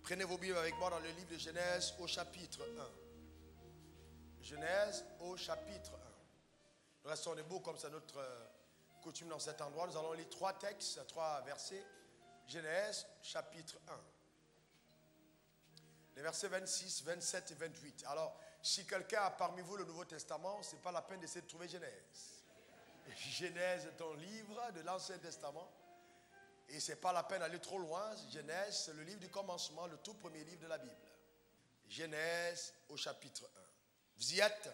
Prenez vos Bibles avec moi dans le livre de Genèse au chapitre 1. Genèse au chapitre 1. Nous restons debout comme c'est notre coutume dans cet endroit. Nous allons lire 3 textes, 3 versets. Genèse chapitre 1. Les versets 26, 27 et 28. Alors, si quelqu'un a parmi vous le Nouveau Testament, ce n'est pas la peine d'essayer de trouver Genèse. Genèse est un livre de l'Ancien Testament. Et ce n'est pas la peine d'aller trop loin. Genèse, c'est le livre du commencement, le tout premier livre de la Bible. Genèse au chapitre 1. Vous y êtes?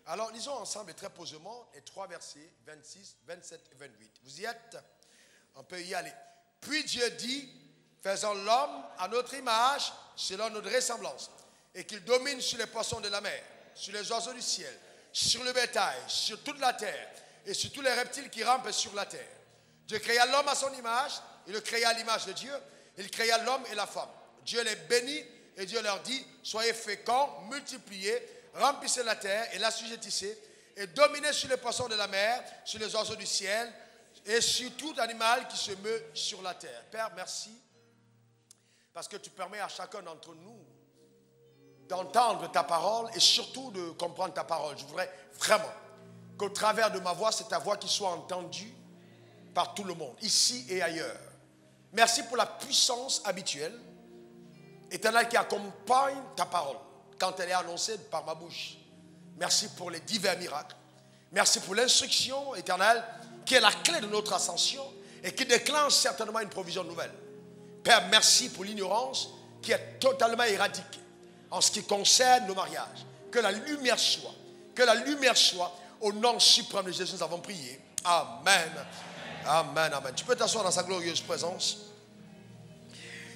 Alors, lisons ensemble très posément les 3 versets, 26, 27 et 28. Vous y êtes? On peut y aller. Puis Dieu dit, faisons l'homme à notre image, selon notre ressemblance, et qu'il domine sur les poissons de la mer, sur les oiseaux du ciel, sur le bétail, sur toute la terre, et sur tous les reptiles qui rampent sur la terre. Dieu créa l'homme à son image, il le créa à l'image de Dieu, il créa l'homme et la femme. Dieu les bénit et Dieu leur dit, soyez féconds, multipliez, remplissez la terre et l'assujettissez, et dominez sur les poissons de la mer, sur les oiseaux du ciel, et sur tout animal qui se meut sur la terre. Père, merci, parce que tu permets à chacun d'entre nous d'entendre ta parole et surtout de comprendre ta parole. Je voudrais vraiment qu'au travers de ma voix, c'est ta voix qui soit entendue par tout le monde, ici et ailleurs. Merci pour la puissance habituelle, éternelle, qui accompagne ta parole quand elle est annoncée par ma bouche. Merci pour les divers miracles. Merci pour l'instruction éternelle qui est la clé de notre ascension et qui déclenche certainement une provision nouvelle. Père, merci pour l'ignorance qui est totalement éradiquée en ce qui concerne le mariage. Que la lumière soit. Que la lumière soit. Au nom suprême de Jésus, nous avons prié. Amen. Amen, amen. Tu peux t'asseoir dans sa glorieuse présence.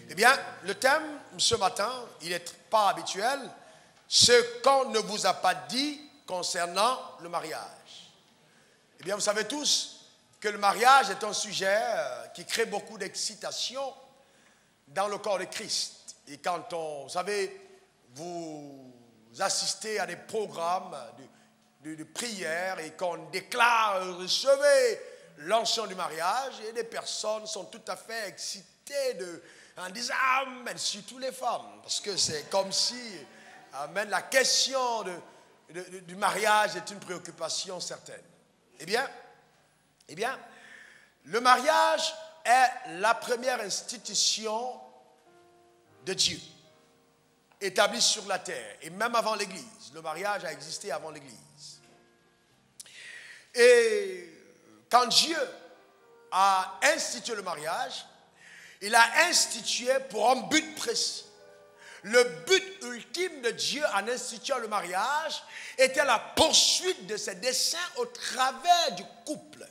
Eh bien, le thème ce matin, il n'est pas habituel. Ce qu'on ne vous a pas dit concernant le mariage. Eh bien, vous savez tous que le mariage est un sujet qui crée beaucoup d'excitation dans le corps de Christ. Et quand vous savez, vous assistez à des programmes de prière et qu'on déclare, recevez l'onction du mariage, et des personnes sont tout à fait excitées en disant amen, surtout les femmes, parce que c'est comme si amen, la question du mariage est une préoccupation certaine. Eh bien, le mariage est la première institution de Dieu, établie sur la terre, et même avant l'Église. Le mariage a existé avant l'Église. Et quand Dieu a institué le mariage, il a institué pour un but précis. Le but ultime de Dieu en instituant le mariage était la poursuite de ses desseins au travers du couple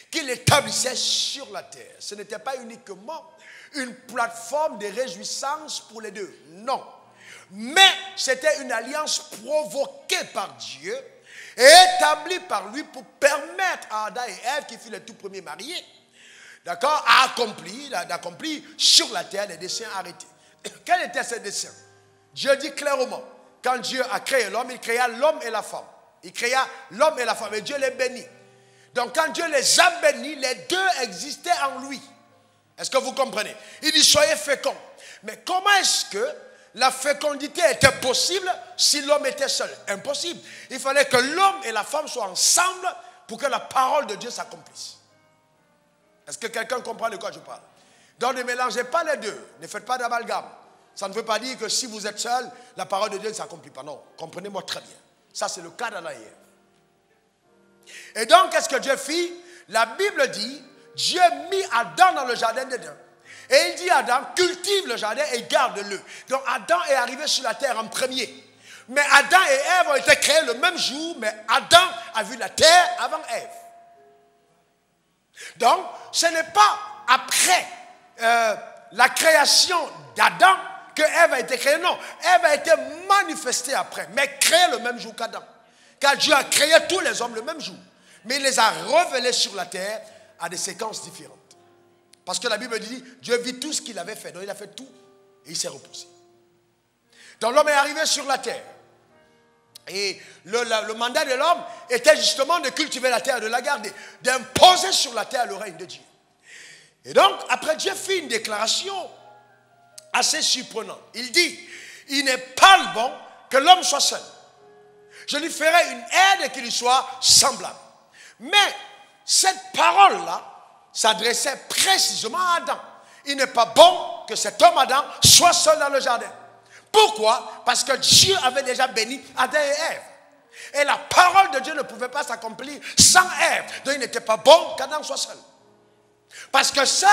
qu'il établissait sur la terre. Ce n'était pas uniquement une plateforme de réjouissance pour les deux, non. Mais c'était une alliance provoquée par Dieu et établi par lui pour permettre à Adam et Ève, qui furent les tout premiers mariés, d'accord, d'accomplir sur la terre les desseins arrêtés. Quel était ce dessein? Dieu dit clairement, quand Dieu a créé l'homme, il créa l'homme et la femme. Il créa l'homme et la femme et Dieu les bénit. Donc quand Dieu les a bénis, les deux existaient en lui. Est-ce que vous comprenez? Il dit soyez féconds. Mais comment est-ce que la fécondité était possible si l'homme était seul? Impossible. Il fallait que l'homme et la femme soient ensemble pour que la parole de Dieu s'accomplisse. Est-ce que quelqu'un comprend de quoi je parle? Donc ne mélangez pas les deux. Ne faites pas d'amalgame. Ça ne veut pas dire que si vous êtes seul, la parole de Dieu ne s'accomplit pas. Non, comprenez-moi très bien. Ça, c'est le cas d'Adam et Ève. Et donc, qu'est-ce que Dieu fit? La Bible dit, Dieu mit Adam dans le jardin d'Éden. Et il dit à Adam, cultive le jardin et garde-le. Donc Adam est arrivé sur la terre en premier. Mais Adam et Ève ont été créés le même jour, mais Adam a vu la terre avant Ève. Donc, ce n'est pas après la création d'Adam que Ève a été créée. Non, Ève a été manifestée après, mais créée le même jour qu'Adam. Car Dieu a créé tous les hommes le même jour. Mais il les a révélés sur la terre à des séquences différentes. Parce que la Bible dit, Dieu vit tout ce qu'il avait fait. Donc il a fait tout et il s'est reposé. Donc l'homme est arrivé sur la terre. Et le mandat de l'homme était justement de cultiver la terre, de la garder, d'imposer sur la terre le règne de Dieu. Et donc, après Dieu fit une déclaration assez surprenant. Il dit, il n'est pas bon que l'homme soit seul. Je lui ferai une aide qui lui soit semblable. Mais cette parole-là s'adressait précisément à Adam. Il n'est pas bon que cet homme Adam soit seul dans le jardin. Pourquoi? Parce que Dieu avait déjà béni Adam et Ève. Et la parole de Dieu ne pouvait pas s'accomplir sans Ève. Donc il n'était pas bon qu'Adam soit seul. Parce que seul,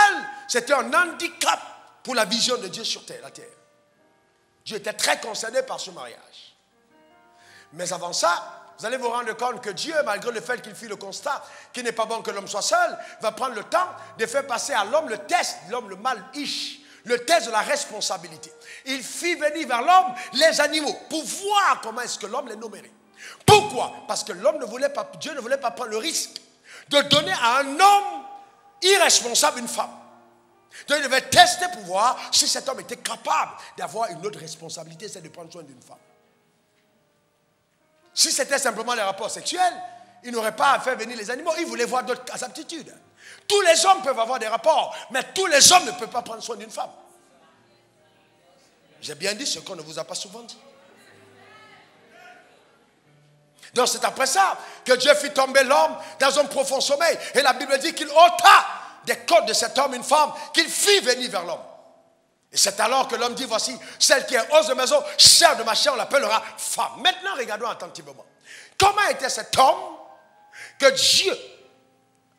c'était un handicap pour la vision de Dieu sur la terre. Dieu était très concerné par ce mariage. Mais avant ça, vous allez vous rendre compte que Dieu, malgré le fait qu'il fit le constat qu'il n'est pas bon que l'homme soit seul, va prendre le temps de faire passer à l'homme le test, l'homme le mal ish, le test de la responsabilité. Il fit venir vers l'homme les animaux pour voir comment est-ce que l'homme les nommerait. Pourquoi? Parce que l'homme ne voulait pas, Dieu ne voulait pas prendre le risque de donner à un homme irresponsable une femme. Donc il devait tester pour voir si cet homme était capable d'avoir une autre responsabilité, c'est de prendre soin d'une femme. Si c'était simplement les rapports sexuels, il n'aurait pas à faire venir les animaux. Il voulait voir d'autres aptitudes. Tous les hommes peuvent avoir des rapports, mais tous les hommes ne peuvent pas prendre soin d'une femme. J'ai bien dit ce qu'on ne vous a pas souvent dit. Donc c'est après ça que Dieu fit tomber l'homme dans un profond sommeil. Et la Bible dit qu'il ôta des côtes de cet homme une femme qu'il fit venir vers l'homme. Et c'est alors que l'homme dit, voici, celle qui est hôte de maison, chère de ma chair, on l'appellera femme. Maintenant, regardons attentivement. Comment était cet homme que Dieu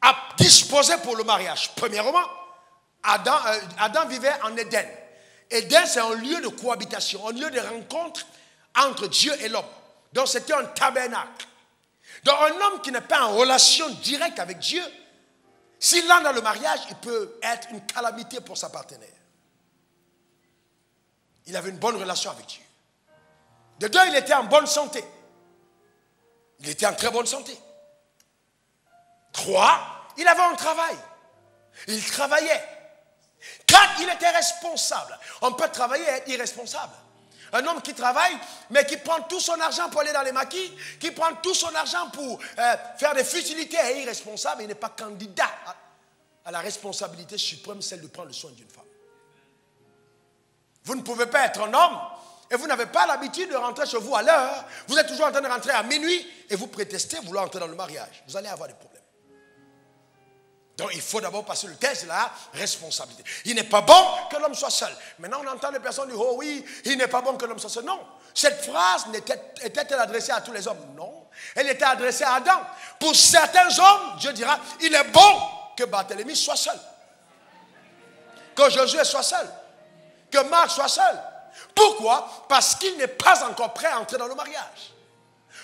a disposé pour le mariage? Premièrement, Adam vivait en Éden. Éden, c'est un lieu de cohabitation, un lieu de rencontre entre Dieu et l'homme. Donc, c'était un tabernacle. Donc, un homme qui n'est pas en relation directe avec Dieu, s'il entre dans le mariage, il peut être une calamité pour sa partenaire. Il avait une bonne relation avec Dieu. De deux, il était en bonne santé. Il était en très bonne santé. Trois, il avait un travail. Il travaillait. Quatre, il était responsable. On peut travailler et être irresponsable. Un homme qui travaille, mais qui prend tout son argent pour aller dans les maquis, qui prend tout son argent pour faire des futilités et est irresponsable, il n'est pas candidat à la responsabilité suprême, celle de prendre le soin d'une femme. Vous ne pouvez pas être un homme et vous n'avez pas l'habitude de rentrer chez vous à l'heure. Vous êtes toujours en train de rentrer à minuit et vous prétestez vouloir entrer dans le mariage. Vous allez avoir des problèmes. Donc il faut d'abord passer le test de la responsabilité. Il n'est pas bon que l'homme soit seul. Maintenant on entend des personnes dire, oh oui, il n'est pas bon que l'homme soit seul. Non, cette phrase était-elle adressée à tous les hommes? Non, elle était adressée à Adam. Pour certains hommes, Dieu dira, il est bon que Barthélemy soit seul. Que Josué soit seul. Que Marc soit seul. Pourquoi? Parce qu'il n'est pas encore prêt à entrer dans le mariage.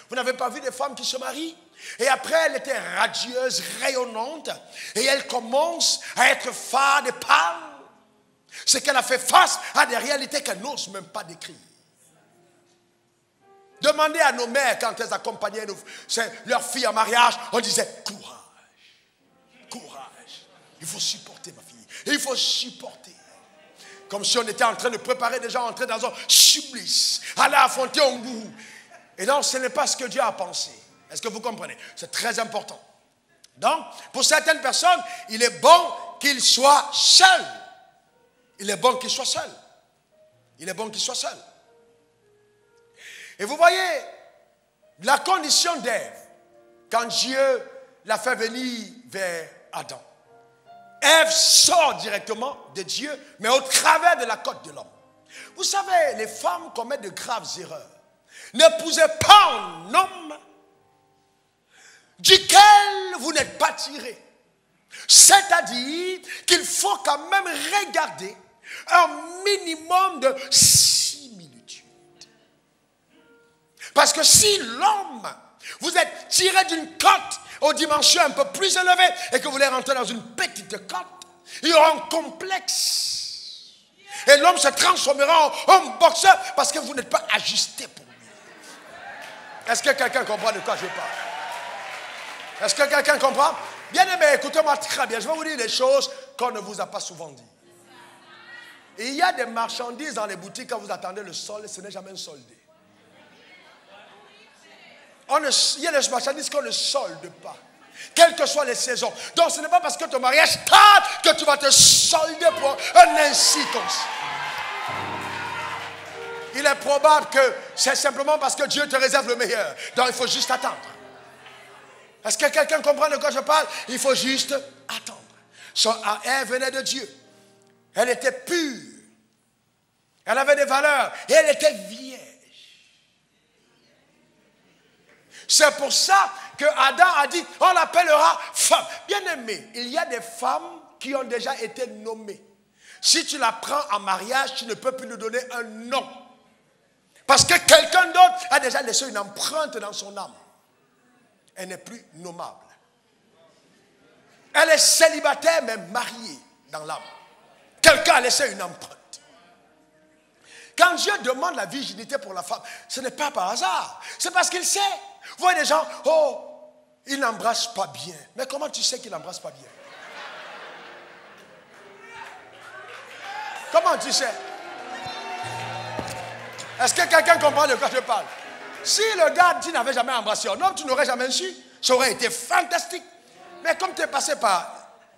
Vous n'avez pas vu des femmes qui se marient? Et après, elle était radieuse, rayonnante. Et elle commence à être fade et pâle. C'est qu'elle a fait face à des réalités qu'elle n'ose même pas décrire. Demandez à nos mères quand elles accompagnaient leurs filles en mariage, on disait courage, courage. Il faut supporter ma fille. Il faut supporter. Comme si on était en train de préparer des gens à entrer dans un supplice, aller affronter un gourou. Et donc, ce n'est pas ce que Dieu a pensé. Est-ce que vous comprenez? C'est très important. Donc, pour certaines personnes, il est bon qu'il soit seul. Il est bon qu'il soit seul. Il est bon qu'il soit seul. Et vous voyez la condition d'Ève, quand Dieu l'a fait venir vers Adam. Ève sort directement de Dieu, mais au travers de la côte de l'homme. Vous savez, les femmes commettent de graves erreurs. N'épousez pas un homme duquel vous n'êtes pas tiré. C'est-à-dire qu'il faut quand même regarder un minimum de similitude. Parce que si l'homme, vous êtes tiré d'une côte aux dimensions un peu plus élevées et que vous voulez rentrer dans une petite côte, il y aura un complexe. Et l'homme se transformera en boxeur parce que vous n'êtes pas ajusté pour lui. Est-ce que quelqu'un comprend de quoi je parle? Est-ce que quelqu'un comprend? Bien aimé, écoutez-moi très bien. Je vais vous dire des choses qu'on ne vous a pas souvent dit. Et il y a des marchandises dans les boutiques, quand vous attendez le solde, ce n'est jamais soldé. Il y a des marchandises qu'on ne solde pas, quelles que soient les saisons. Donc ce n'est pas parce que ton mariage tarde que tu vas te solder pour un ainsi comme ça. il est probable que c'est simplement parce que Dieu te réserve le meilleur. Donc il faut juste attendre. Est-ce que quelqu'un comprend de quoi je parle? Il faut juste attendre. Elle venait de Dieu. Elle était pure. Elle avait des valeurs. Et elle était vierge. C'est pour ça que Adam a dit, on l'appellera femme. Bien aimé, il y a des femmes qui ont déjà été nommées. Si tu la prends en mariage, tu ne peux plus lui donner un nom. Parce que quelqu'un d'autre a déjà laissé une empreinte dans son âme. Elle n'est plus nommable. Elle est célibataire mais mariée dans l'âme. Quelqu'un a laissé une empreinte. Quand Dieu demande la virginité pour la femme, ce n'est pas par hasard. C'est parce qu'il sait. Vous voyez des gens, oh, il n'embrasse pas bien. Mais comment tu sais qu'il n'embrasse pas bien? Comment tu sais? Est-ce que quelqu'un comprend de quoi je parle? Si le gars, tu n'avais jamais embrassé un homme, tu n'aurais jamais su. Ça aurait été fantastique. Mais comme tu es passé par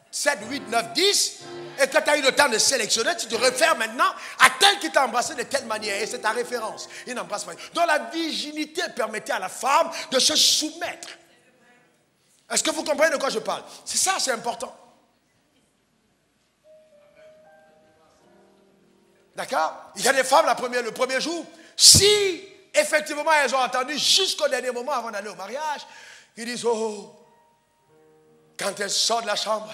7, 8, 9, 10, et que tu as eu le temps de sélectionner, tu te réfères maintenant à tel qui t'a embrassé de telle manière. Et c'est ta référence. Il n'embrasse pas. Donc la virginité permettait à la femme de se soumettre. Est-ce que vous comprenez de quoi je parle? C'est ça, c'est important. D'accord? Il y a des femmes le premier jour, si effectivement elles ont entendu jusqu'au dernier moment avant d'aller au mariage, ils disent, oh, quand elles sortent de la chambre,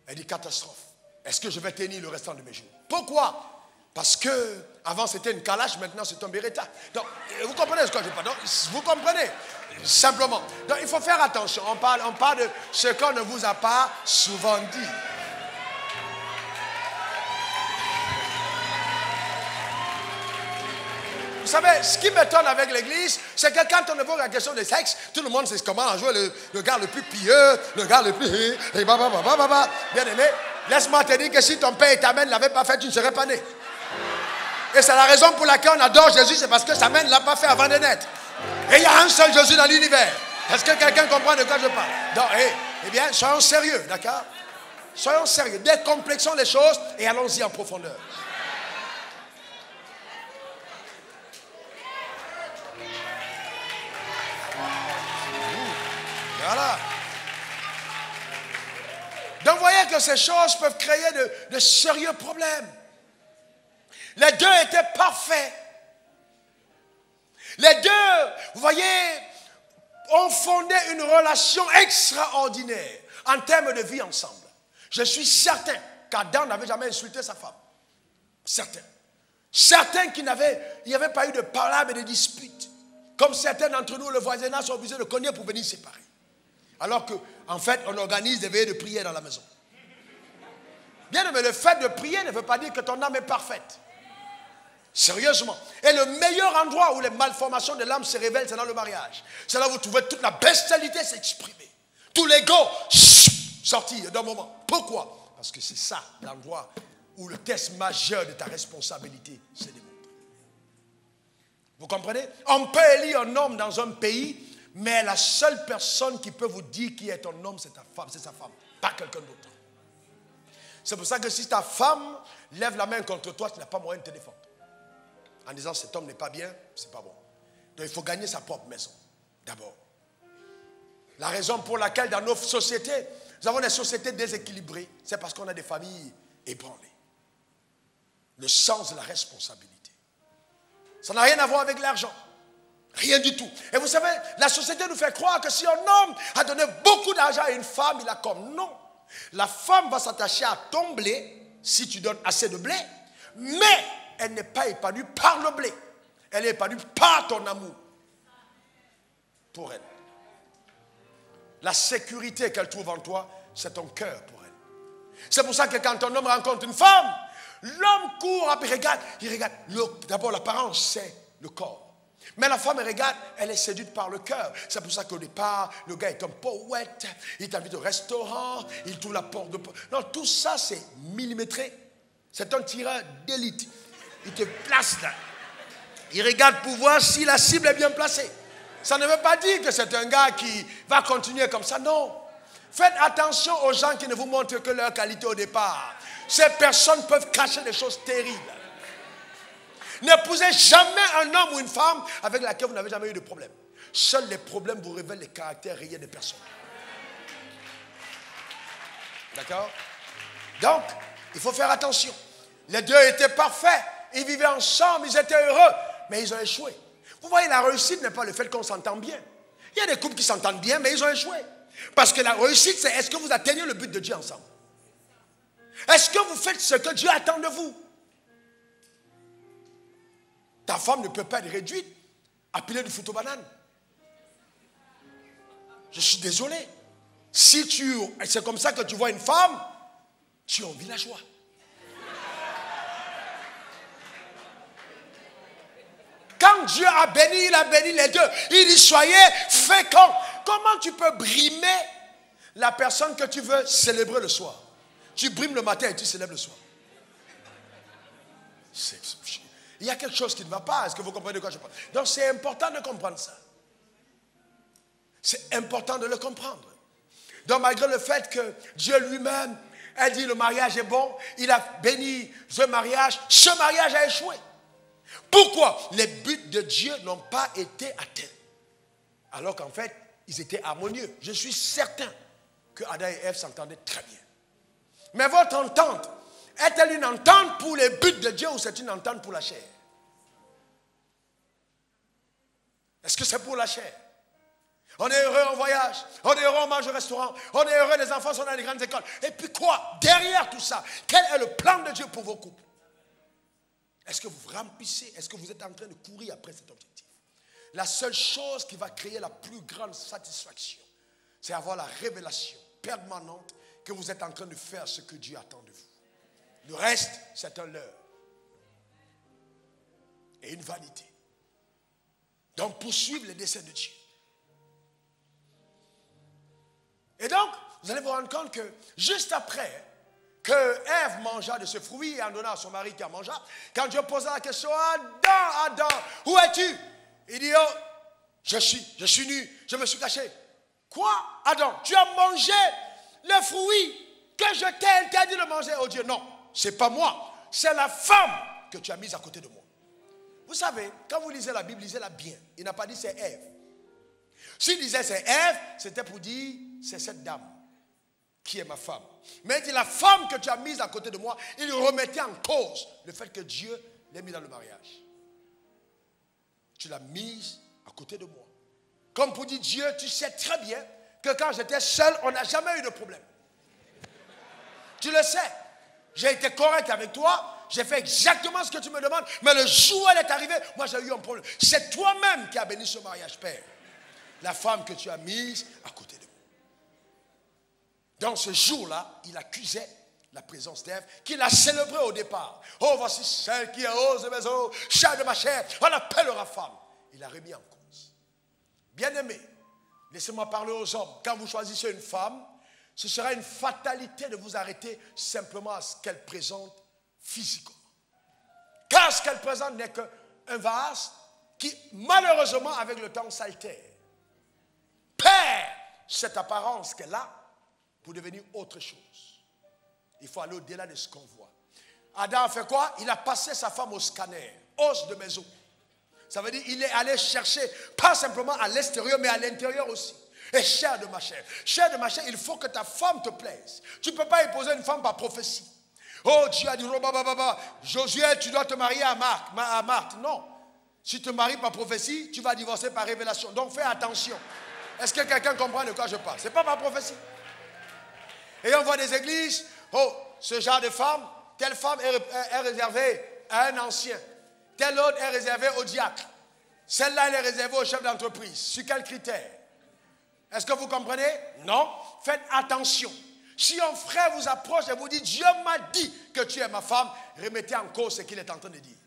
elle dit catastrophe. Est-ce que je vais tenir le restant de mes jours? Pourquoi? Parce que avant c'était une calache, maintenant c'est un Beretta. Donc, vous comprenez ce que je parle? Donc, vous comprenez? Simplement. Donc, il faut faire attention. On parle de ce qu'on ne vous a pas souvent dit. Vous savez, ce qui m'étonne avec l'église, c'est que quand on évoque la question des sexes, tout le monde sait comment jouer le gars le plus pieux, le gars le plus... Bien aimé, laisse-moi te dire que si ton père et ta mère ne l'avaient pas fait, tu ne serais pas né. Et c'est la raison pour laquelle on adore Jésus, c'est parce que sa mère ne l'a pas fait avant de naître. Et il y a un seul Jésus dans l'univers. Est-ce que quelqu'un comprend de quoi je parle? Donc, eh bien, soyons sérieux, d'accord? Soyons sérieux, décomplexons les choses et allons-y en profondeur. Voilà. Donc, vous voyez que ces choses peuvent créer de sérieux problèmes. Les deux étaient parfaits. Les deux, vous voyez, ont fondé une relation extraordinaire en termes de vie ensemble. Je suis certain qu'Adam n'avait jamais insulté sa femme. Certain. Certain qu'il n'y avait pas eu de palabre et de disputes. Comme certains d'entre nous, le voisinage sont obligés de cogner pour venir séparer. Alors qu'en fait, on organise des veillées de prière dans la maison. Bien, mais le fait de prier ne veut pas dire que ton âme est parfaite. Sérieusement. Et le meilleur endroit où les malformations de l'âme se révèlent, c'est dans le mariage. C'est là où vous trouvez toute la bestialité s'exprimer. Tout l'ego sortir d'un moment. Pourquoi? Parce que c'est ça l'endroit où le test majeur de ta responsabilité se démontre. Vous comprenez? On peut élire un homme dans un pays, mais la seule personne qui peut vous dire qui est ton homme, c'est ta femme, c'est sa femme, pas quelqu'un d'autre. C'est pour ça que si ta femme lève la main contre toi, tu n'as pas moyen de te défendre. En disant cet homme n'est pas bien, c'est pas bon. Donc il faut gagner sa propre maison, d'abord. La raison pour laquelle dans nos sociétés, nous avons des sociétés déséquilibrées, c'est parce qu'on a des familles ébranlées. Le sens de la responsabilité. Ça n'a rien à voir avec l'argent. Rien du tout. Et vous savez, la société nous fait croire que si un homme a donné beaucoup d'argent à une femme, il a comme non. La femme va s'attacher à ton blé, si tu donnes assez de blé, mais elle n'est pas épanouie par le blé. Elle est épanouie par ton amour pour elle. La sécurité qu'elle trouve en toi, c'est ton cœur pour elle. C'est pour ça que quand un homme rencontre une femme, l'homme court, il regarde. D'abord, l'apparence, c'est le corps. Mais la femme, elle regarde, elle est séduite par le cœur. C'est pour ça qu'au départ, le gars est un poète, il t'invite au restaurant, il trouve la porte de... Non, tout ça, c'est millimétré. C'est un tireur d'élite. Il te place là. Il regarde pour voir si la cible est bien placée. Ça ne veut pas dire que c'est un gars qui va continuer comme ça, non. Faites attention aux gens qui ne vous montrent que leur qualité au départ. Ces personnes peuvent cacher des choses terribles. N'épousez jamais un homme ou une femme avec laquelle vous n'avez jamais eu de problème. Seuls les problèmes vous révèlent les caractères réels des personnes. D'accord? Donc, il faut faire attention. Les deux étaient parfaits. Ils vivaient ensemble, ils étaient heureux. Mais ils ont échoué. Vous voyez, la réussite n'est pas le fait qu'on s'entend bien. Il y a des couples qui s'entendent bien, mais ils ont échoué. Parce que la réussite, c'est est-ce que vous atteignez le but de Dieu ensemble? Est-ce que vous faites ce que Dieu attend de vous? Ta femme ne peut pas être réduite à piler du fruit aux bananes. Je suis désolé. Si c'est comme ça que tu vois une femme, tu es en villageois. Quand Dieu a béni, il a béni les deux. Il dit soyez féconds. Comment tu peux brimer la personne que tu veux célébrer le soir? Tu brimes le matin et tu célèbres le soir. Il y a quelque chose qui ne va pas. Est-ce que vous comprenez de quoi je parle? Donc c'est important de comprendre ça. C'est important de le comprendre. Donc malgré le fait que Dieu lui-même a dit le mariage est bon, il a béni ce mariage a échoué. Pourquoi? Les buts de Dieu n'ont pas été atteints. Alors qu'en fait, ils étaient harmonieux. Je suis certain que Adam et Ève s'entendaient très bien. Mais votre entente, est-elle une entente pour les buts de Dieu ou c'est une entente pour la chair? Est-ce que c'est pour la chair? On est heureux en voyage, on est heureux, on mange au restaurant, on est heureux, les enfants sont dans les grandes écoles. Et puis quoi? Derrière tout ça, quel est le plan de Dieu pour vos couples? Est-ce que vous remplissez, est-ce que vous êtes en train de courir après cet objectif? La seule chose qui va créer la plus grande satisfaction, c'est avoir la révélation permanente que vous êtes en train de faire ce que Dieu attend de vous. Le reste, c'est un leurre et une vanité. Donc, poursuivre les desseins de Dieu. Et donc, vous allez vous rendre compte que juste après que Ève mangea de ce fruit et en donna à son mari qui en mangea, quand Dieu posa la question, Adam, où es-tu? Il dit, oh, je suis nu, je me suis caché. Quoi, Adam? Tu as mangé le fruit que je t'ai interdit de manger? Oh Dieu, non, c'est pas moi, c'est la femme que tu as mise à côté de moi. Vous savez, quand vous lisez la Bible, lisez-la bien. Il n'a pas dit c'est Ève. S'il disait c'est Ève, c'était pour dire c'est cette dame qui est ma femme. Mais il dit la femme que tu as mise à côté de moi, il remettait en cause le fait que Dieu l'ait mis dans le mariage. Tu l'as mise à côté de moi. Comme pour dire Dieu, tu sais très bien que quand j'étais seul, on n'a jamais eu de problème. Tu le sais. J'ai été correct avec toi. J'ai fait exactement ce que tu me demandes. Mais le jour où elle est arrivée, moi j'ai eu un problème. C'est toi-même qui as béni ce mariage, Père. La femme que tu as mise à côté de moi. Dans ce jour-là, il accusait la présence d'Ève, qu'il a célébrée au départ. Oh, voici celle qui est hausse de mes os, chair de ma chair, on l'appellera femme. Il a remis en cause. Bien-aimé, laissez-moi parler aux hommes. Quand vous choisissez une femme, ce sera une fatalité de vous arrêter simplement à ce qu'elle présente physiquement. Car ce qu'elle présente n'est qu'un vase qui, malheureusement, avec le temps, s'altère. Perd cette apparence qu'elle a pour devenir autre chose. Il faut aller au-delà de ce qu'on voit. Adam a fait quoi? Il a passé sa femme au scanner, os de mes os. Ça veut dire qu'il est allé chercher, pas simplement à l'extérieur, mais à l'intérieur aussi. Et chair de ma chair. Chair de ma chair, il faut que ta femme te plaise. Tu ne peux pas épouser une femme par prophétie. Oh, Dieu a dit, Josué, tu dois te marier à Marthe. Non. Si tu te maries par prophétie, tu vas divorcer par révélation. Donc fais attention. Est-ce que quelqu'un comprend de quoi je parle? Ce n'est pas par prophétie. Et on voit des églises, oh, ce genre de femme, telle femme est réservée à un ancien. Telle autre est réservée au diacre. Celle-là, elle est réservée au chef d'entreprise. Sur quels critères? Est-ce que vous comprenez? Non. Faites attention. Si un frère vous approche et vous dit, Dieu m'a dit que tu es ma femme, remettez en cause ce qu'il est en train de dire.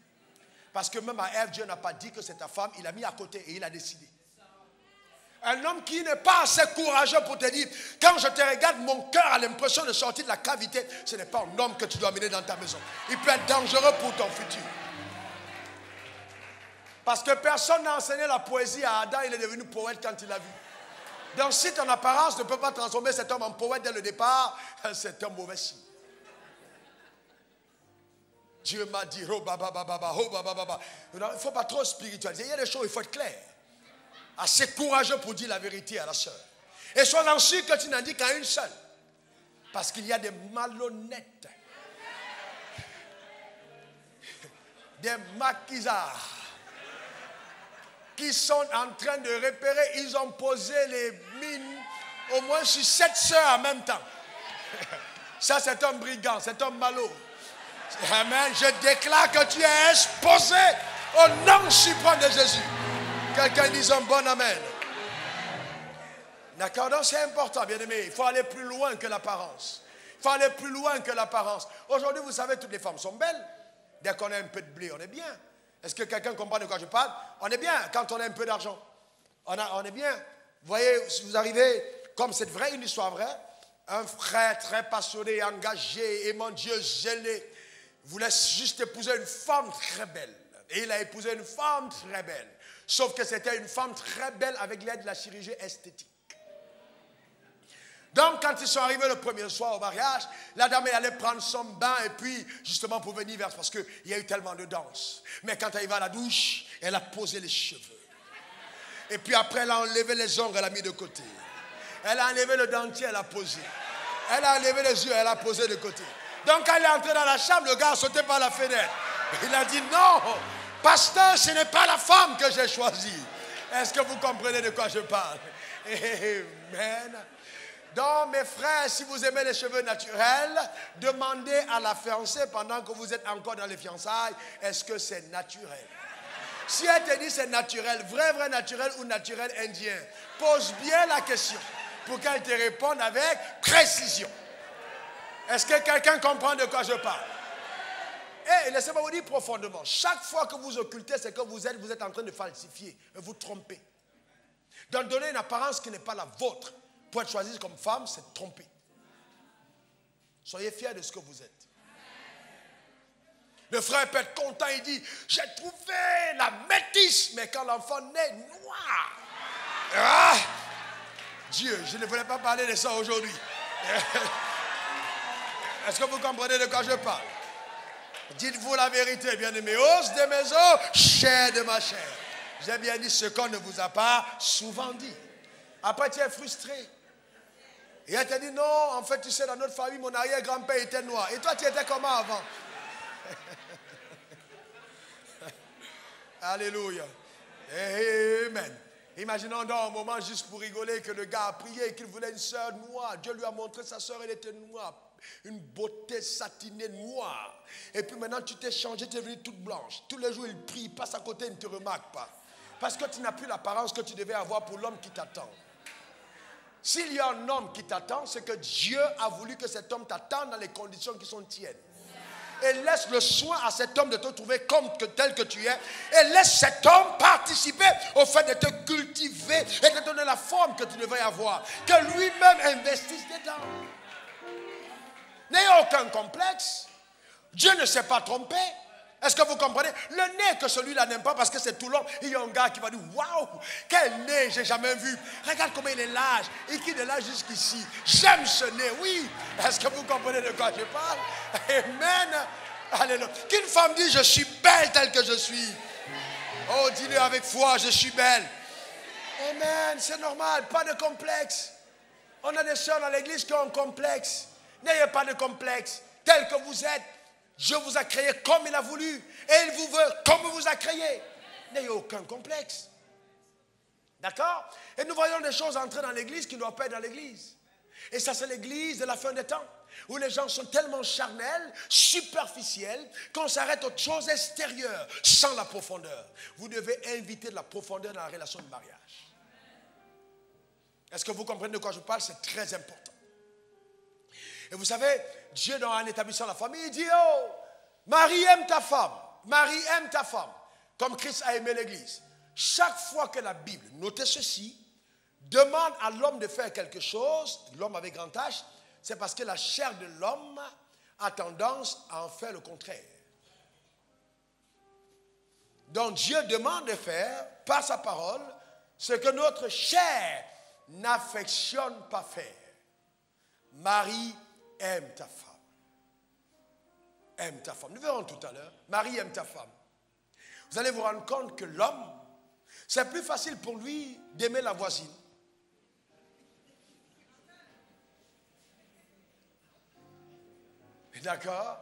Parce que même à Ève, Dieu n'a pas dit que c'est ta femme, il a mis à côté et il a décidé. Un homme qui n'est pas assez courageux pour te dire, quand je te regarde, mon cœur a l'impression de sortir de la cavité, ce n'est pas un homme que tu dois amener dans ta maison. Il peut être dangereux pour ton futur. Parce que personne n'a enseigné la poésie à Adam, il est devenu poète quand il l'a vu. Donc si ton apparence ne peut pas transformer cet homme en poète dès le départ, c'est un mauvais signe. Dieu m'a dit, oh, baba, baba, oh, baba, baba. Il ne faut pas trop spiritualiser. Il y a des choses, il faut être clair. Assez courageux pour dire la vérité à la sœur. Et sois-en sûr que tu n'en dis qu'à une seule. Parce qu'il y a des malhonnêtes. Des maquisards. Qui sont en train de repérer. Ils ont posé les mines au moins sur 7 sœurs en même temps. Ça, c'est un brigand, c'est un malot. Amen. Je déclare que tu es exposé au nom suprême de Jésus. Quelqu'un dise un bon amen. D'accord? Donc c'est important, bien aimé. Il faut aller plus loin que l'apparence. Il faut aller plus loin que l'apparence. Aujourd'hui, vous savez, toutes les femmes sont belles. Dès qu'on a un peu de blé, on est bien. Est-ce que quelqu'un comprend de quoi je parle? On est bien quand on a un peu d'argent. On est bien. Vous voyez, si vous arrivez, comme c'est vrai, une histoire vraie, un frère très passionné, engagé, aimant Dieu, zélé, voulait juste épouser une femme très belle. Et il a épousé une femme très belle. Sauf que c'était une femme très belle avec l'aide de la chirurgie esthétique. Donc, quand ils sont arrivés le premier soir au mariage, la dame est allée prendre son bain et puis, justement, pour venir vers, parce qu'il y a eu tellement de danse. Mais quand elle va à la douche, elle a posé les cheveux. Et puis après, elle a enlevé les ongles, elle a mis de côté. Elle a enlevé le dentier, elle a posé. Elle a enlevé les yeux, elle a posé de côté. Donc, quand elle est entrée dans la chambre, le gars a sauté par la fenêtre. Il a dit, non, pasteur, ce n'est pas la femme que j'ai choisie. Est-ce que vous comprenez de quoi je parle? Amen. Donc, mes frères, si vous aimez les cheveux naturels, demandez à la fiancée pendant que vous êtes encore dans les fiançailles, est-ce que c'est naturel? Si elle te dit c'est naturel, vrai naturel ou naturel indien, pose bien la question pour qu'elle te réponde avec précision. Est-ce que quelqu'un comprend de quoi je parle? Et laissez-moi vous dire profondément, chaque fois que vous occultez ce que vous êtes en train de falsifier, vous trompez. Donc donner une apparence qui n'est pas la vôtre pour être choisi comme femme, c'est tromper. Soyez fiers de ce que vous êtes. Le frère peut être content, il dit, j'ai trouvé la métisse, mais quand l'enfant naît noir. Ah, Dieu, je ne voulais pas parler de ça aujourd'hui. Est-ce que vous comprenez de quoi je parle? Dites-vous la vérité, bien-aimés. Os de mes os, chair de ma chair. J'ai bien dit ce qu'on ne vous a pas souvent dit. Après, tu es frustré. Et elle t'a dit, non, en fait, tu sais, dans notre famille, mon arrière-grand-père était noir. Et toi, tu étais comment avant? Alléluia. Amen. Imaginons donc un moment, juste pour rigoler, que le gars a prié, qu'il voulait une sœur noire. Dieu lui a montré sa sœur, elle était noire. Une beauté satinée noire. Et puis maintenant, tu t'es changé, tu es devenue toute blanche. Tous les jours, il prie, il passe à côté, il ne te remarque pas. Parce que tu n'as plus l'apparence que tu devais avoir pour l'homme qui t'attend. S'il y a un homme qui t'attend, c'est que Dieu a voulu que cet homme t'attende dans les conditions qui sont tiennes. Et laisse le soin à cet homme de te trouver tel que tu es. Et laisse cet homme participer au fait de te cultiver et de te donner la forme que tu devrais avoir. Que lui-même investisse dedans. N'ayez aucun complexe. Dieu ne s'est pas trompé. Est-ce que vous comprenez? Le nez que celui-là n'aime pas parce que c'est tout long. Il y a un gars qui va dire, waouh, quel nez j'ai jamais vu. Regarde comment il est large. Et qu'il est là jusqu'ici. J'aime ce nez, oui. Est-ce que vous comprenez de quoi je parle? Amen. Alléluia. Qu'une femme dit, je suis belle telle que je suis. Oh, dis-le avec foi, je suis belle. Amen, c'est normal, pas de complexe. On a des sœurs dans l'église qui ont un complexe. N'ayez pas de complexe. Tel que vous êtes, Dieu vous a créé comme il a voulu. Et il vous veut comme il vous a créé. N'ayez aucun complexe. D'accord? Et nous voyons des choses entrer dans l'église qui ne doivent pas être dans l'église. Et ça, c'est l'église de la fin des temps. Où les gens sont tellement charnels, superficiels, qu'on s'arrête aux choses extérieures, sans la profondeur. Vous devez inviter de la profondeur dans la relation de mariage. Est-ce que vous comprenez de quoi je parle? C'est très important. Et vous savez, Dieu, dans un établissant la famille, il dit, oh, Marie aime ta femme. Marie aime ta femme. Comme Christ a aimé l'église. Chaque fois que la Bible, notez ceci, demande à l'homme de faire quelque chose, l'homme avec grand H, c'est parce que la chair de l'homme a tendance à en faire le contraire. Donc Dieu demande de faire, par sa parole, ce que notre chair n'affectionne pas faire. Marie aime ta femme. aime ta femme. Nous verrons tout à l'heure. Mari, aime ta femme. Vous allez vous rendre compte que l'homme, c'est plus facile pour lui d'aimer la voisine. D'accord?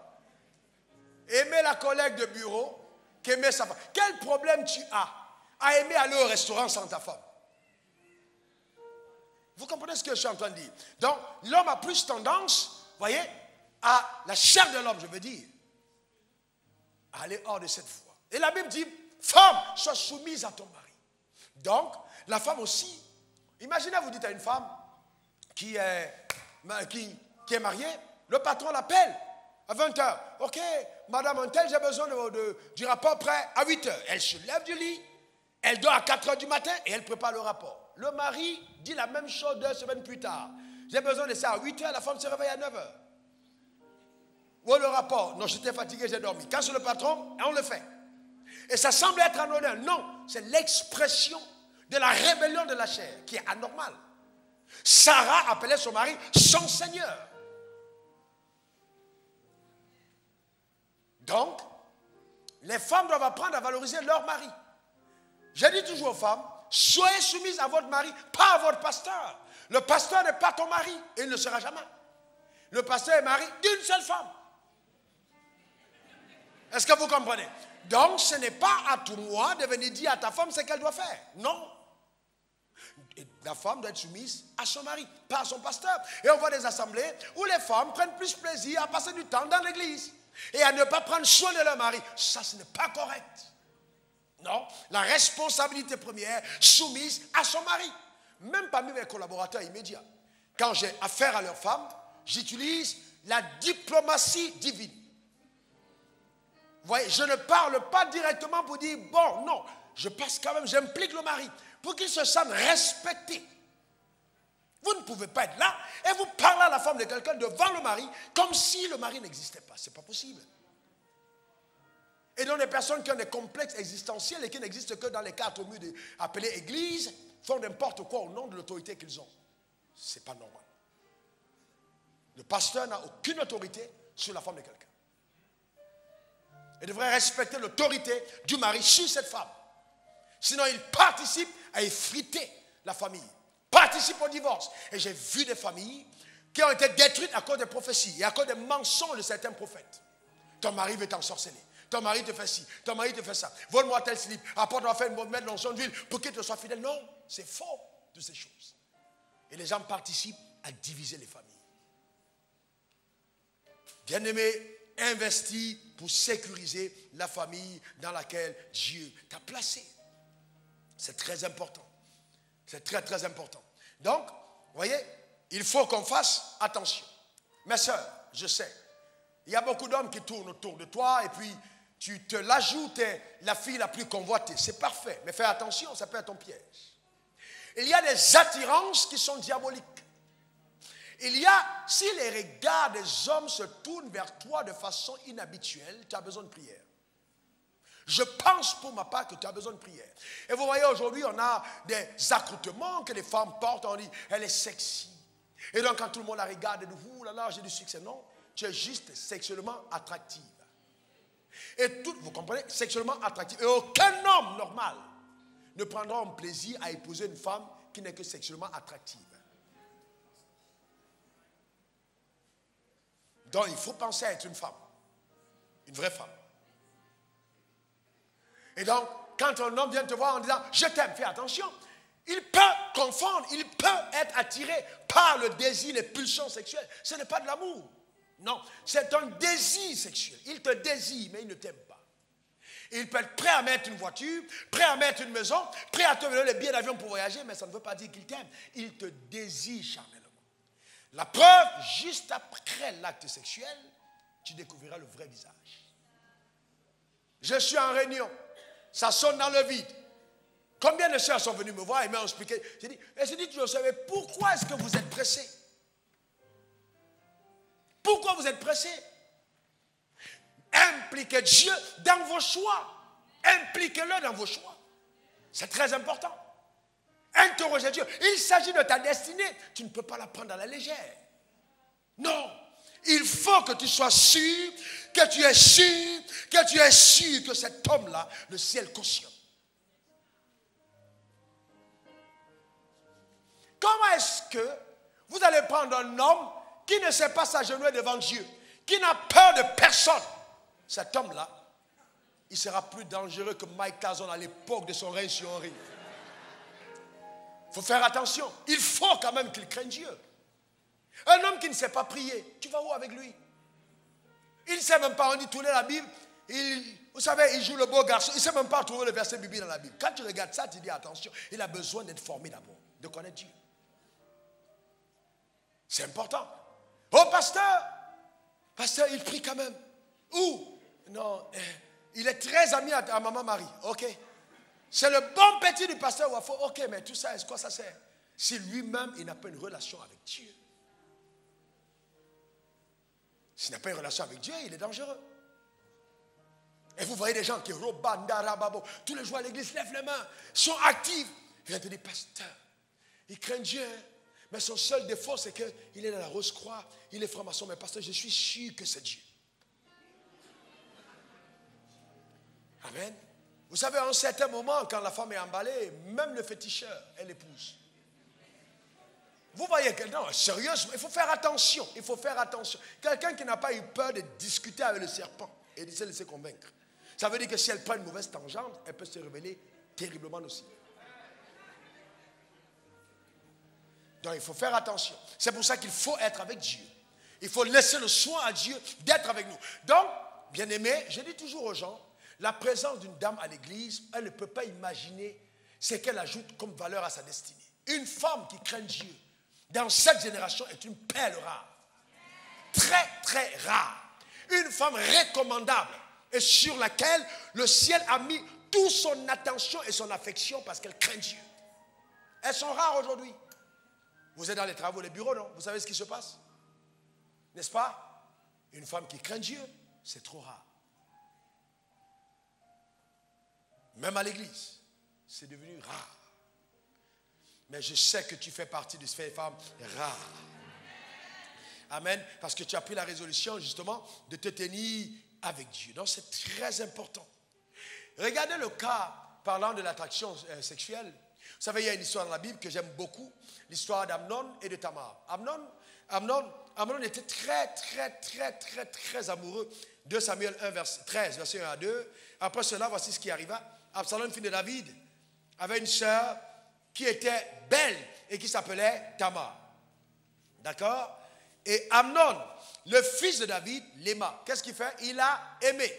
Aimer la collègue de bureau qu'aimer sa femme. Quel problème tu as à aimer aller au restaurant sans ta femme? Vous comprenez ce que je suis en train de dire? Donc, l'homme a plus tendance, voyez, à la chair de l'homme, je veux dire, à aller hors de cette foi. Et la Bible dit, femme, sois soumise à ton mari. Donc, la femme aussi, imaginez, vous dites à une femme qui est mariée, le patron l'appelle à 20h. Ok, madame Antel, j'ai besoin du rapport prêt à 8h. Elle se lève du lit, elle dort à 4h du matin et elle prépare le rapport. Le mari dit la même chose 2 semaines plus tard. J'ai besoin de ça à 8h, la femme se réveille à 9h. Où est le rapport? Non, j'étais fatigué, j'ai dormi. Quand c'est le patron, on le fait. Et ça semble être anodin. Non, c'est l'expression de la rébellion de la chair qui est anormale. Sarah appelait son mari son Seigneur. Donc, les femmes doivent apprendre à valoriser leur mari. Je dis toujours aux femmes, soyez soumises à votre mari, pas à votre pasteur. Le pasteur n'est pas ton mari et il ne le sera jamais. Le pasteur est mari d'une seule femme. Est-ce que vous comprenez? Donc, ce n'est pas à toi de venir dire à ta femme ce qu'elle doit faire. Non. Et la femme doit être soumise à son mari, pas à son pasteur. Et on voit des assemblées où les femmes prennent plus plaisir à passer du temps dans l'église et à ne pas prendre soin de leur mari. Ça, ce n'est pas correct. Non, la responsabilité première, soumise à son mari. Même parmi mes collaborateurs immédiats, quand j'ai affaire à leur femme, j'utilise la diplomatie divine. Vous voyez, je ne parle pas directement pour dire, bon, non, je passe quand même, j'implique le mari, pour qu'il se sente respecté. Vous ne pouvez pas être là et vous parlez à la femme de quelqu'un devant le mari, comme si le mari n'existait pas. Ce n'est pas possible. Et donc les personnes qui ont des complexes existentiels et qui n'existent que dans les 4 murs appelés églises, font n'importe quoi au nom de l'autorité qu'ils ont. Ce n'est pas normal. Le pasteur n'a aucune autorité sur la femme de quelqu'un. Il devrait respecter l'autorité du mari sur cette femme. Sinon, il participe à effriter la famille. Participe au divorce. Et j'ai vu des familles qui ont été détruites à cause des prophéties et à cause des mensonges de certains prophètes. Ton mari veut t'ensorceler. Ton mari te fait ci, ton mari te fait ça. Vole-moi tel slip. Après, on doit faire une mettre dans son d'huile pour qu'il te soit fidèle. Non, c'est faux, toutes ces choses. Et les gens participent à diviser les familles. Bien-aimé, investis pour sécuriser la famille dans laquelle Dieu t'a placé. C'est très important. C'est très, très important. Donc, vous voyez, il faut qu'on fasse attention. Mes soeurs, je sais, il y a beaucoup d'hommes qui tournent autour de toi et puis tu te l'ajoutes, la fille la plus convoitée. C'est parfait, mais fais attention, ça peut être ton piège. Il y a des attirances qui sont diaboliques. Il y a, si les regards des hommes se tournent vers toi de façon inhabituelle, tu as besoin de prière. Je pense pour ma part que tu as besoin de prière. Et vous voyez, aujourd'hui, on a des accoutrements que les femmes portent. On dit, elle est sexy. Et donc, quand tout le monde la regarde, elle dit, ouh là là, j'ai du succès. Non, tu es juste sexuellement attractive. Et tout, vous comprenez, sexuellement attractive. Et aucun homme normal ne prendra un plaisir à épouser une femme qui n'est que sexuellement attractive. Donc, il faut penser à être une femme. Une vraie femme. Et donc, quand un homme vient te voir en disant « Je t'aime », fais attention. Il peut confondre, il peut être attiré par le désir, les pulsions sexuelles. Ce n'est pas de l'amour. Non, c'est un désir sexuel. Il te désire, mais il ne t'aime pas. Il peut être prêt à mettre une voiture, prêt à mettre une maison, prêt à te donner les billets d'avion pour voyager, mais ça ne veut pas dire qu'il t'aime. Il te désire charnellement. La preuve, juste après l'acte sexuel, tu découvriras le vrai visage. Je suis en réunion. Ça sonne dans le vide. Combien de sœurs sont venues me voir et m'ont expliqué. J'ai dit, tu le savais, pourquoi est-ce que vous êtes pressés? Pourquoi vous êtes pressés? Impliquez Dieu dans vos choix. Impliquez-le dans vos choix. C'est très important. Interrogez Dieu. Il s'agit de ta destinée. Tu ne peux pas la prendre à la légère. Non. Il faut que tu sois sûr que tu es sûr que cet homme-là, le ciel cautionne. Comment est-ce que vous allez prendre un homme qui ne sait pas s'agenouiller devant Dieu, qui n'a peur de personne? Cet homme-là, il sera plus dangereux que Mike Tyson à l'époque de son règne sur un ring. Il faut faire attention. Il faut quand même qu'il craigne Dieu. Un homme qui ne sait pas prier, tu vas où avec lui? Il ne sait même pas, on dit tourner la Bible. Vous savez, il joue le beau garçon. Il ne sait même pas trouver le verset biblique dans la Bible. Quand tu regardes ça, tu dis attention. Il a besoin d'être formé d'abord, de connaître Dieu. C'est important. Oh, pasteur, il prie quand même. Où? Non, il est très ami à maman Marie. Ok. C'est le bon petit du pasteur Wafo. Ok, mais tout ça, est-ce quoi ça sert? Si lui-même, il n'a pas une relation avec Dieu. S'il n'a pas une relation avec Dieu, il est dangereux. Et vous voyez des gens qui tous les jours à l'église lèvent les mains, sont actifs. Il vient te dire, pasteur, il craint Dieu, hein? Mais son seul défaut, c'est qu'il est dans la Rose-Croix, il est franc-maçon, mais pasteur, je suis sûr que c'est Dieu. Amen. Vous savez, à un certain moment, quand la femme est emballée, même le féticheur, elle épouse. Vous voyez que, non, sérieusement, il faut faire attention. Il faut faire attention. Quelqu'un qui n'a pas eu peur de discuter avec le serpent et de se laisser convaincre. Ça veut dire que si elle prend une mauvaise tangente, elle peut se révéler terriblement aussi. Donc il faut faire attention. C'est pour ça qu'il faut être avec Dieu. Il faut laisser le soin à Dieu d'être avec nous. Donc, bien aimé, je dis toujours aux gens, la présence d'une dame à l'église, elle ne peut pas imaginer ce qu'elle ajoute comme valeur à sa destinée. Une femme qui craint Dieu, dans cette génération, est une perle rare. Très, très rare. Une femme recommandable et sur laquelle le ciel a mis toute son attention et son affection parce qu'elle craint Dieu. Elles sont rares aujourd'hui. Vous êtes dans les travaux, les bureaux, non? Vous savez ce qui se passe? N'est-ce pas? Une femme qui craint Dieu, c'est trop rare. Même à l'église, c'est devenu rare. Mais je sais que tu fais partie de ces femmes rares. Amen. Parce que tu as pris la résolution, justement, de te tenir avec Dieu. Donc, c'est très important. Regardez le cas, parlant de l'attraction sexuelle. Vous savez, il y a une histoire dans la Bible que j'aime beaucoup. L'histoire d'Amnon et de Tamar. Amnon était très amoureux de Samuel 1, verset 13, verset 1 à 2. Après cela, voici ce qui arriva. Absalom, fils de David, avait une sœur qui était belle et qui s'appelait Tamar. D'accord? Et Amnon, le fils de David, l'aima. Qu'est-ce qu'il fait? Il a aimé.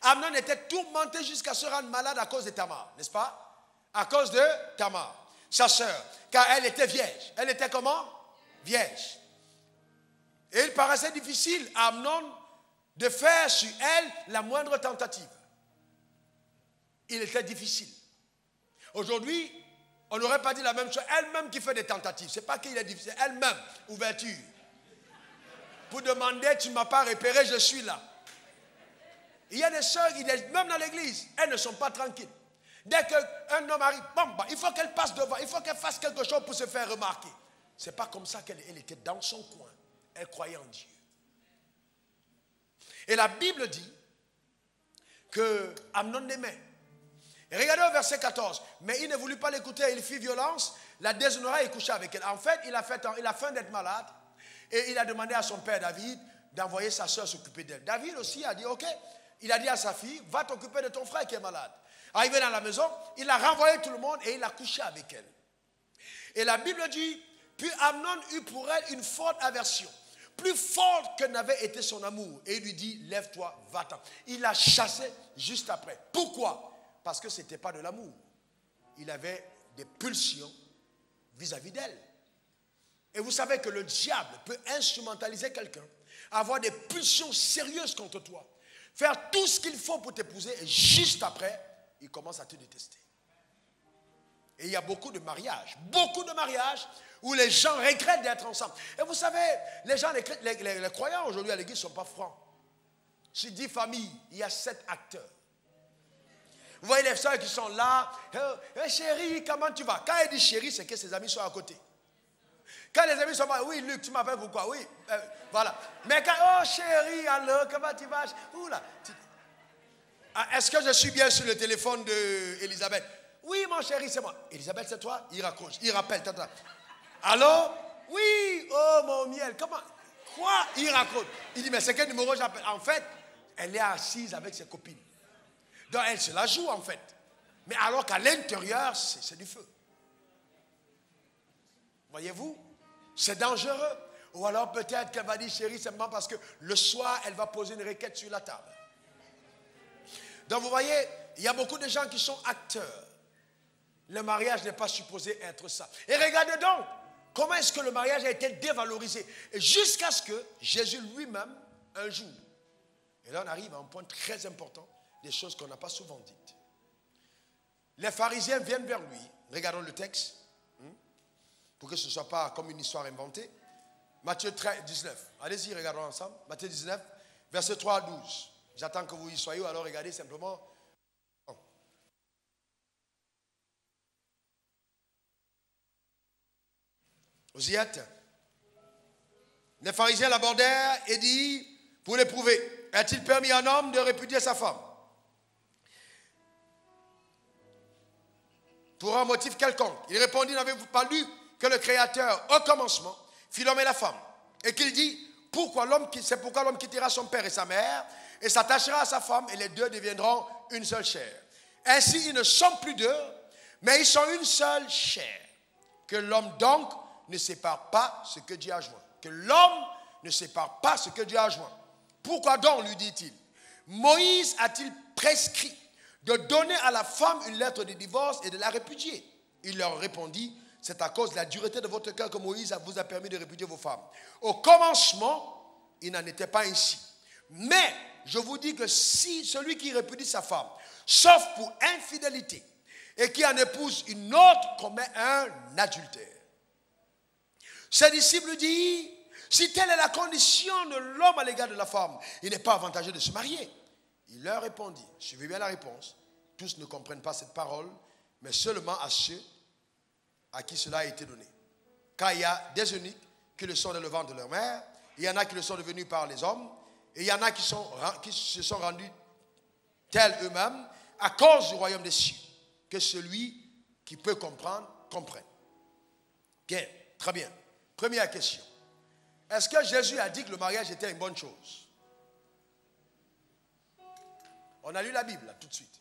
Amnon était tourmenté jusqu'à se rendre malade à cause de Tamar, n'est-ce pas? À cause de Tamar, sa sœur, car elle était vierge. Elle était comment? Vierge. Et il paraissait difficile à Amnon de faire sur elle la moindre tentative. Il était difficile. Aujourd'hui, on n'aurait pas dit la même chose. Elle-même qui fait des tentatives. Ce n'est pas qu'il est difficile. Elle-même, ouverture. Pour demander, tu ne m'as pas repéré, je suis là. Il y a des sœurs, même dans l'église, elles ne sont pas tranquilles. Dès qu'un homme arrive, il faut qu'elle passe devant, il faut qu'elle fasse quelque chose pour se faire remarquer. Ce n'est pas comme ça qu'elle était dans son coin. Elle croyait en Dieu. Et la Bible dit que Amnon l'aimait. Et regardez au verset 14. Mais il ne voulut pas l'écouter, il fit violence, la déshonora et coucha avec elle. En fait, il a faim d'être malade et il a demandé à son père David d'envoyer sa soeur s'occuper d'elle. David aussi a dit, ok, il a dit à sa fille, va t'occuper de ton frère qui est malade. Arrivé dans la maison, il a renvoyé tout le monde et il a couché avec elle. Et la Bible dit, puis Amnon eut pour elle une forte aversion, plus forte que n'avait été son amour. Et il lui dit, lève-toi, va-t'en. Il l'a chassé juste après. Pourquoi? Parce que ce n'était pas de l'amour. Il avait des pulsions vis-à-vis d'elle. Et vous savez que le diable peut instrumentaliser quelqu'un, avoir des pulsions sérieuses contre toi, faire tout ce qu'il faut pour t'épouser et juste après, il commence à te détester. Et il y a beaucoup de mariages où les gens regrettent d'être ensemble. Et vous savez, les croyants aujourd'hui à l'église ne sont pas francs. Sur 10 familles, il y a 7 acteurs. Vous voyez les sœurs qui sont là, chérie, comment tu vas? Quand elle dit chérie, c'est que ses amis sont à côté. Quand les amis sont mariés, oui, Luc, tu m'appelles pourquoi? Oui, voilà. Mais quand, oh chérie, alors, comment tu vas? Oula. Est-ce que je suis bien sur le téléphone d'Elisabeth? Oui, mon chéri, c'est moi. Elisabeth, c'est toi? Il raccroche, il rappelle. Tata. Alors? Oui, oh mon miel, comment? Quoi? Il raccroche. Il dit, mais c'est quel numéro j'appelle? En fait, elle est assise avec ses copines. Donc elle se la joue en fait. Mais alors qu'à l'intérieur, c'est du feu. Voyez-vous? C'est dangereux. Ou alors peut-être qu'elle va dire, chérie, simplement parce que le soir, elle va poser une requête sur la table. Donc vous voyez, il y a beaucoup de gens qui sont acteurs. Le mariage n'est pas supposé être ça. Et regardez donc, comment est-ce que le mariage a été dévalorisé. Et jusqu'à ce que Jésus lui-même, un jour, et là on arrive à un point très important, des choses qu'on n'a pas souvent dites. Les pharisiens viennent vers lui, regardons le texte, pour que ce ne soit pas comme une histoire inventée. Matthieu 13, 19, allez-y, regardons ensemble. Matthieu 19, verset 3 à 12. J'attends que vous y soyez, alors regardez simplement. Vous y êtes? Les pharisiens l'abordèrent et dit, pour l'éprouver, est-il permis à un homme de répudier sa femme pour un motif quelconque? Il répondit, n'avez-vous pas lu que le Créateur, au commencement, fit l'homme et la femme? Et qu'il dit, c'est pourquoi l'homme quittera son père et sa mère et s'attachera à sa femme et les deux deviendront une seule chair. Ainsi, ils ne sont plus deux, mais ils sont une seule chair. Que l'homme donc ne sépare pas ce que Dieu a joint. Que l'homme ne sépare pas ce que Dieu a joint. Pourquoi donc, lui dit-il, Moïse a-t-il prescrit de donner à la femme une lettre de divorce et de la répudier? Il leur répondit, c'est à cause de la dureté de votre cœur que Moïse vous a permis de répudier vos femmes. Au commencement, il n'en était pas ainsi. Mais je vous dis que si celui qui répudie sa femme, sauf pour infidélité, et qui en épouse une autre, commet un adultère. Ses disciples disent, si telle est la condition de l'homme à l'égard de la femme, il n'est pas avantageux de se marier. Il leur répondit, suivez bien la réponse, tous ne comprennent pas cette parole, mais seulement à ceux à qui cela a été donné. Car il y a des eunuques qui le sont dans le ventre de leur mère, il y en a qui le sont devenus par les hommes, et il y en a qui se sont rendus tels eux-mêmes à cause du royaume des cieux. Que celui qui peut comprendre, comprenne. Bien, très bien. Première question. Est-ce que Jésus a dit que le mariage était une bonne chose? On a lu la Bible là, tout de suite.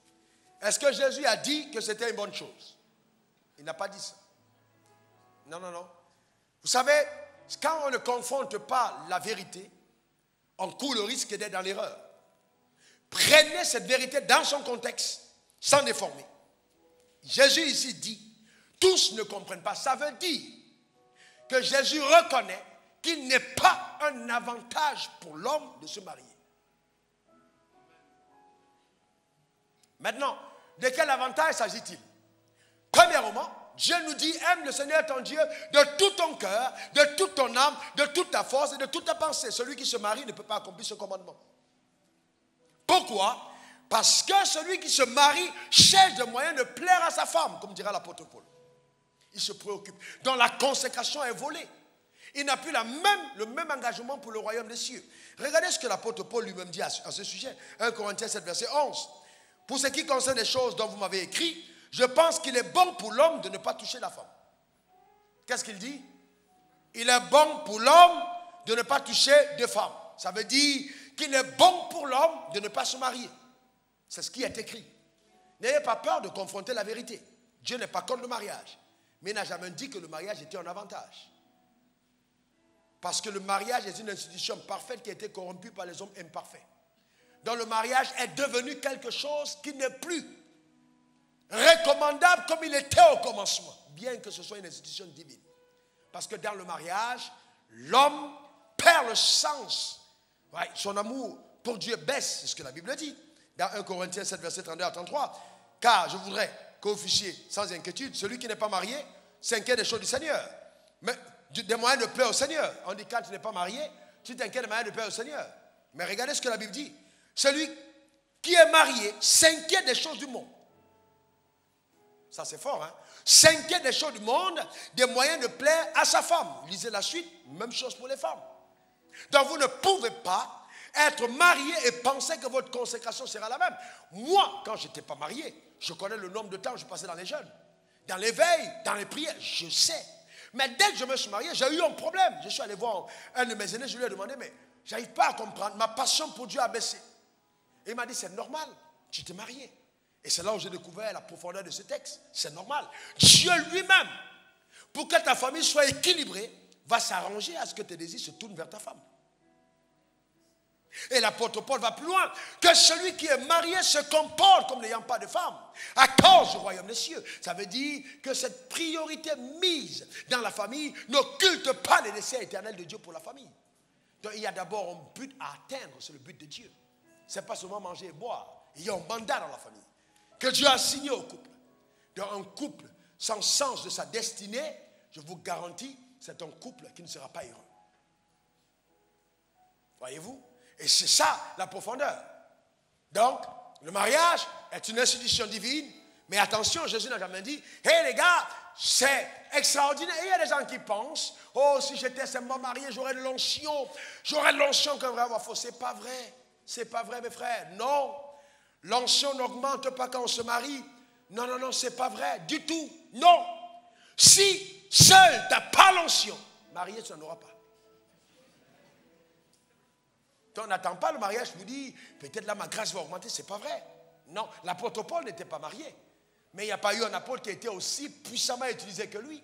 Est-ce que Jésus a dit que c'était une bonne chose? Il n'a pas dit ça. Non, non, non. Vous savez, quand on ne confronte pas la vérité, on court le risque d'être dans l'erreur. Prenez cette vérité dans son contexte, sans déformer. Jésus ici dit, tous ne comprennent pas. Ça veut dire que Jésus reconnaît qu'il n'est pas un avantage pour l'homme de se marier. Maintenant, de quel avantage s'agit-il? Premièrement, Dieu nous dit, aime le Seigneur ton Dieu de tout ton cœur, de toute ton âme, de toute ta force et de toute ta pensée. Celui qui se marie ne peut pas accomplir ce commandement. Pourquoi? Parce que celui qui se marie cherche des moyens de plaire à sa femme, comme dira l'apôtre Paul. Il se préoccupe. Donc la consécration est volée. Il n'a plus le même engagement pour le royaume des cieux. Regardez ce que l'apôtre Paul lui-même dit à ce sujet. 1 Corinthiens 7, verset 11. Pour ce qui concerne les choses dont vous m'avez écrit, je pense qu'il est bon pour l'homme de ne pas toucher la femme. Qu'est-ce qu'il dit? Il est bon pour l'homme de ne pas toucher deux femmes. Ça veut dire qu'il est bon pour l'homme de ne pas se marier. C'est ce qui est écrit. N'ayez pas peur de confronter la vérité. Dieu n'est pas contre le mariage. Mais il n'a jamais dit que le mariage était un avantage. Parce que le mariage est une institution parfaite qui a été corrompue par les hommes imparfaits. Donc le mariage est devenu quelque chose qui n'est plus recommandable comme il était au commencement. Bien que ce soit une institution divine. Parce que dans le mariage, l'homme perd le sens. Ouais, son amour pour Dieu baisse, c'est ce que la Bible dit. Dans 1 Corinthiens 7, verset 32 à 33. Car je voudrais que vous fichiez sans inquiétude, celui qui n'est pas marié s'inquiète des choses du Seigneur. Mais des moyens de plaire au Seigneur. On dit quand tu n'es pas marié, tu t'inquiètes des moyens de plaire au Seigneur. Mais regardez ce que la Bible dit. Celui qui est marié s'inquiète des choses du monde. Ça c'est fort, hein. S'inquiète des choses du monde, des moyens de plaire à sa femme. Lisez la suite, même chose pour les femmes. Donc vous ne pouvez pas être marié et penser que votre consécration sera la même. Moi, quand je n'étais pas marié, je connais le nombre de temps que je passais dans les jeûnes, dans les veilles, dans les prières, je sais. Mais dès que je me suis marié, j'ai eu un problème. Je suis allé voir un de mes aînés, je lui ai demandé, mais j'arrive pas à comprendre, ma passion pour Dieu a baissé. Et il m'a dit, c'est normal, tu t'es marié. Et c'est là où j'ai découvert la profondeur de ce texte. C'est normal. Dieu lui-même, pour que ta famille soit équilibrée, va s'arranger à ce que tes désirs se tournent vers ta femme. Et l'apôtre Paul va plus loin. Que celui qui est marié se comporte comme n'ayant pas de femme, à cause du royaume des cieux. Ça veut dire que cette priorité mise dans la famille n'occulte pas les desseins éternels de Dieu pour la famille. Donc il y a d'abord un but à atteindre, c'est le but de Dieu. Ce n'est pas seulement manger et boire. Il y a un mandat dans la famille que Dieu a assigné au couple. Donc un couple sans sens de sa destinée, je vous garantis, c'est un couple qui ne sera pas heureux. Voyez-vous? Et c'est ça la profondeur. Donc, le mariage est une institution divine, mais attention, Jésus n'a jamais dit, hé les gars, c'est extraordinaire. Et il y a des gens qui pensent, oh, si j'étais seulement marié, j'aurais de l'onction qu'un vrai avoir faux. C'est pas vrai. C'est pas vrai, mes frères. Non. L'onction n'augmente pas quand on se marie. Non, non, non, c'est pas vrai. Du tout. Non. Si seul tu n'as pas l'onction, marié, tu n'en auras pas. On n'attend pas le mariage, je vous dis, peut-être là ma grâce va augmenter, c'est pas vrai. Non, l'apôtre Paul n'était pas marié. Mais il n'y a pas eu un apôtre qui a été aussi puissamment utilisé que lui.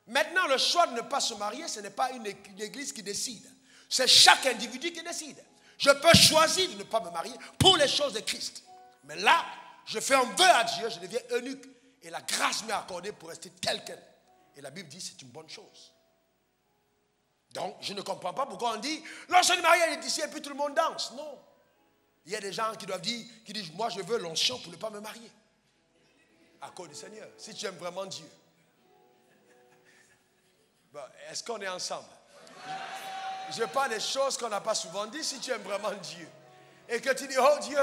Maintenant, le choix de ne pas se marier, ce n'est pas une église qui décide. C'est chaque individu qui décide. Je peux choisir de ne pas me marier pour les choses de Christ. Mais là, je fais un vœu à Dieu, je deviens eunuque. Et la grâce m'est accordée pour rester tel quel. Et la Bible dit c'est une bonne chose. Donc, je ne comprends pas pourquoi on dit l'onction du mariage est ici et puis tout le monde danse. Non. Il y a des gens qui doivent dire, qui disent moi je veux l'onction pour ne pas me marier. À cause du Seigneur. Si tu aimes vraiment Dieu. Bon, est-ce qu'on est ensemble? Je parle des choses qu'on n'a pas souvent dit. Si tu aimes vraiment Dieu et que tu dis oh Dieu,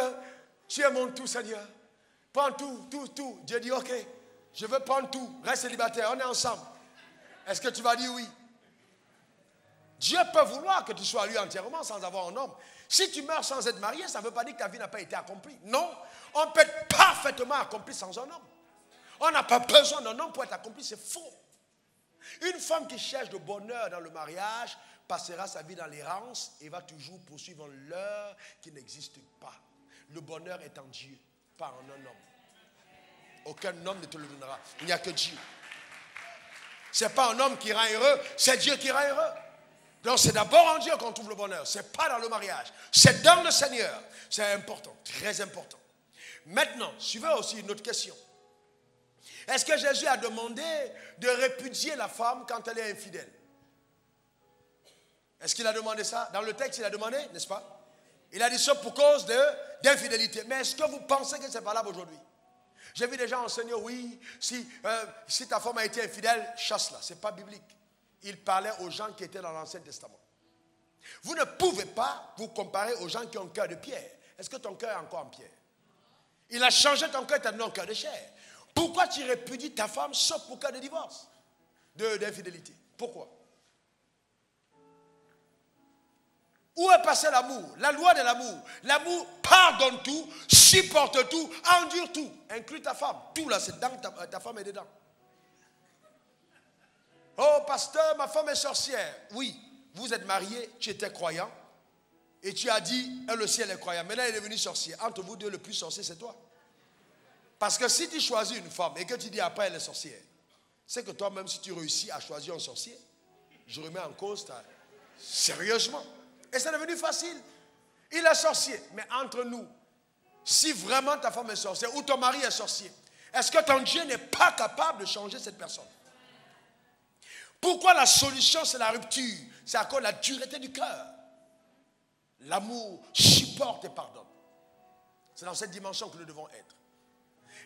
tu es mon tout Seigneur. Prends tout, tout, tout. Dieu dit ok, je veux prendre tout. Reste célibataire, on est ensemble. Est-ce que tu vas dire oui? Dieu peut vouloir que tu sois lui entièrement sans avoir un homme. Si tu meurs sans être marié, ça ne veut pas dire que ta vie n'a pas été accomplie. Non, on peut être parfaitement accompli sans un homme. On n'a pas besoin d'un homme pour être accompli, c'est faux. Une femme qui cherche le bonheur dans le mariage passera sa vie dans l'errance et va toujours poursuivre un leurre qui n'existe pas. Le bonheur est en Dieu, pas en un homme. Aucun homme ne te le donnera. Il n'y a que Dieu. Ce n'est pas un homme qui rend heureux, c'est Dieu qui rend heureux. Donc c'est d'abord en Dieu qu'on trouve le bonheur. Ce n'est pas dans le mariage. C'est dans le Seigneur. C'est important, très important. Maintenant, suivez aussi une autre question. Est-ce que Jésus a demandé de répudier la femme quand elle est infidèle? Est-ce qu'il a demandé ça? Dans le texte, il a demandé, n'est-ce pas? Il a dit ça pour cause d'infidélité. Mais est-ce que vous pensez que c'est valable aujourd'hui? J'ai vu des gens enseigner, oui, si ta femme a été infidèle, chasse-la. Ce n'est pas biblique. Il parlait aux gens qui étaient dans l'Ancien Testament. Vous ne pouvez pas vous comparer aux gens qui ont un cœur de pierre. Est-ce que ton cœur est encore en pierre? Il a changé ton cœur et t'a donné un cœur de chair. Pourquoi tu répudies ta femme sauf pour cas de divorce, d'infidélité? Pourquoi? Où est passé l'amour? La loi de l'amour. L'amour pardonne tout, supporte tout, endure tout. Inclut ta femme. Tout là, c'est dedans, ta femme est dedans. Oh, pasteur, ma femme est sorcière. Oui, vous êtes marié, tu étais croyant. Et tu as dit, elle aussi, elle est croyante. Maintenant, elle est devenue sorcière. Entre vous deux, le plus sorcier, c'est toi. Parce que si tu choisis une femme et que tu dis après, elle est sorcière, c'est que toi-même, si tu réussis à choisir un sorcier, je remets en cause sérieusement. Et c'est devenu facile. Il est sorcier. Mais entre nous, si vraiment ta femme est sorcière ou ton mari est sorcier, est-ce que ton Dieu n'est pas capable de changer cette personne? Pourquoi la solution, c'est la rupture? C'est à cause de la dureté du cœur. L'amour supporte et pardonne. C'est dans cette dimension que nous devons être.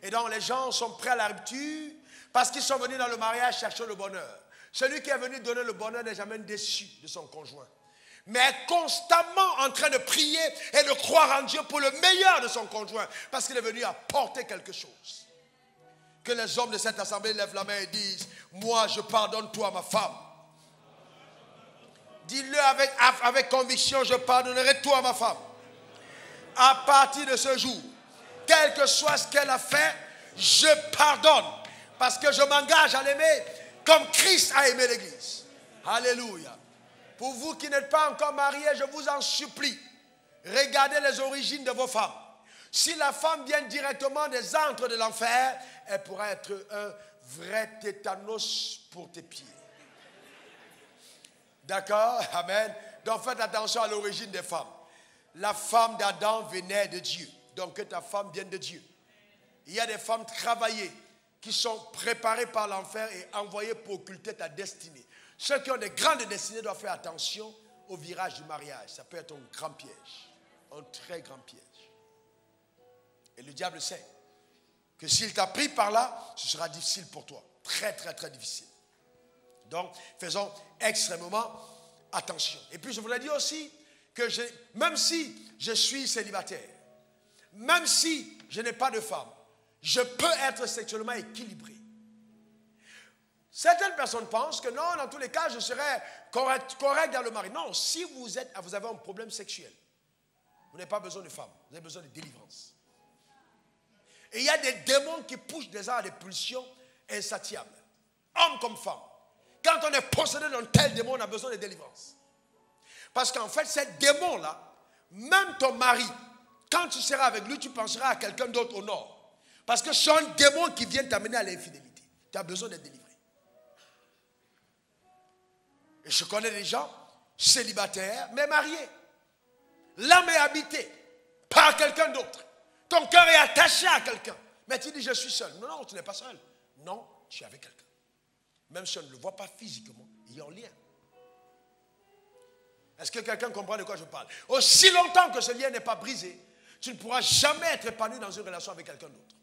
Et donc les gens sont prêts à la rupture parce qu'ils sont venus dans le mariage chercher le bonheur. Celui qui est venu donner le bonheur n'est jamais déçu de son conjoint, mais est constamment en train de prier et de croire en Dieu pour le meilleur de son conjoint parce qu'il est venu apporter quelque chose. Que les hommes de cette assemblée lèvent la main et disent, moi je pardonne toi ma femme. Dis-le avec conviction, je pardonnerai toi ma femme. À partir de ce jour, quel que soit ce qu'elle a fait, je pardonne. Parce que je m'engage à l'aimer comme Christ a aimé l'Église. Alléluia. Pour vous qui n'êtes pas encore mariés, je vous en supplie, regardez les origines de vos femmes. Si la femme vient directement des antres de l'enfer, elle pourra être un vrai tétanos pour tes pieds. D'accord? Amen. Donc faites attention à l'origine des femmes. La femme d'Adam venait de Dieu. Donc que ta femme vienne de Dieu. Il y a des femmes travaillées qui sont préparées par l'enfer et envoyées pour occulter ta destinée. Ceux qui ont des grandes destinées doivent faire attention au virage du mariage. Ça peut être un grand piège. Un très grand piège. Et le diable sait que s'il t'a pris par là, ce sera difficile pour toi. Très, très, très difficile. Donc, faisons extrêmement attention. Et puis, je voulais dire aussi que même si je suis célibataire, même si je n'ai pas de femme, je peux être sexuellement équilibré. Certaines personnes pensent que non, dans tous les cas, je serai correct dans le mari. Non, si vous avez un problème sexuel, vous n'avez pas besoin de femme, vous avez besoin de délivrance. Et il y a des démons qui poussent des gens à des pulsions insatiables, hommes comme femmes. Quand on est possédé d'un tel démon, on a besoin de délivrance. Parce qu'en fait, ces démons-là, même ton mari, quand tu seras avec lui, tu penseras à quelqu'un d'autre au nord. Parce que c'est un démon qui vient t'amener à l'infidélité. Tu as besoin d'être délivré. Et je connais des gens célibataires, mais mariés. L'âme est habitée par quelqu'un d'autre. Ton cœur est attaché à quelqu'un. Mais tu dis, je suis seul. Non, non, tu n'es pas seul. Non, tu es avec quelqu'un. Même si on ne le voit pas physiquement, il y a un lien. Est-ce que quelqu'un comprend de quoi je parle? Aussi longtemps que ce lien n'est pas brisé, tu ne pourras jamais être épanoui dans une relation avec quelqu'un d'autre.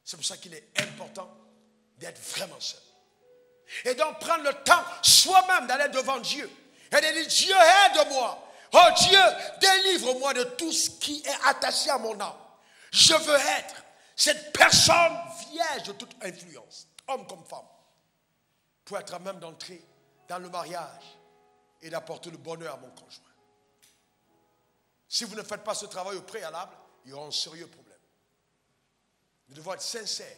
C'est pour ça qu'il est important d'être vraiment seul. Et donc prendre le temps soi-même d'aller devant Dieu et de dire, Dieu aide-moi. Oh Dieu, délivre-moi de tout ce qui est attaché à mon âme. Je veux être cette personne vierge de toute influence, homme comme femme, pour être à même d'entrer dans le mariage et d'apporter le bonheur à mon conjoint. Si vous ne faites pas ce travail au préalable, il y aura un sérieux problème. Nous devons être sincères.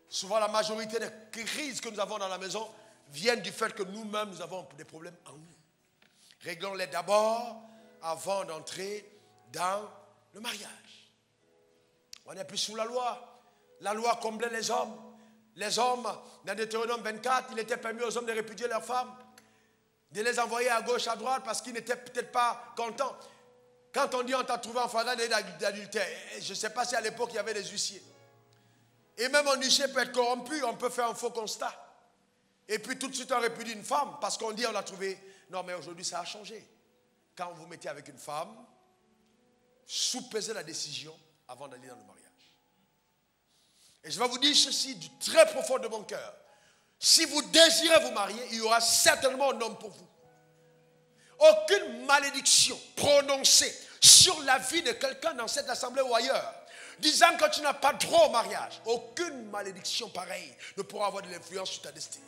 Souvent, la majorité des crises que nous avons dans la maison viennent du fait que nous-mêmes, nous avons des problèmes en nous. Réglons-les d'abord avant d'entrer dans le mariage. On n'est plus sous la loi. La loi comblait les hommes. Les hommes, dans Deutéronome 24, il était permis aux hommes de répudier leurs femmes, de les envoyer à gauche, à droite, parce qu'ils n'étaient peut-être pas contents. Quand on dit on t'a trouvé en flagrant d'adultère, je ne sais pas si à l'époque il y avait des huissiers. Et même un huissier peut être corrompu, on peut faire un faux constat. Et puis tout de suite on répudie une femme, parce qu'on dit on l'a trouvé. Non, mais aujourd'hui ça a changé. Quand vous mettez avec une femme, soupesez la décision avant d'aller dans le mariage. Et je vais vous dire ceci du très profond de mon cœur. Si vous désirez vous marier, il y aura certainement un homme pour vous. Aucune malédiction prononcée sur la vie de quelqu'un dans cette assemblée ou ailleurs, disant que tu n'as pas droit au mariage, aucune malédiction pareille ne pourra avoir de l'influence sur ta destinée.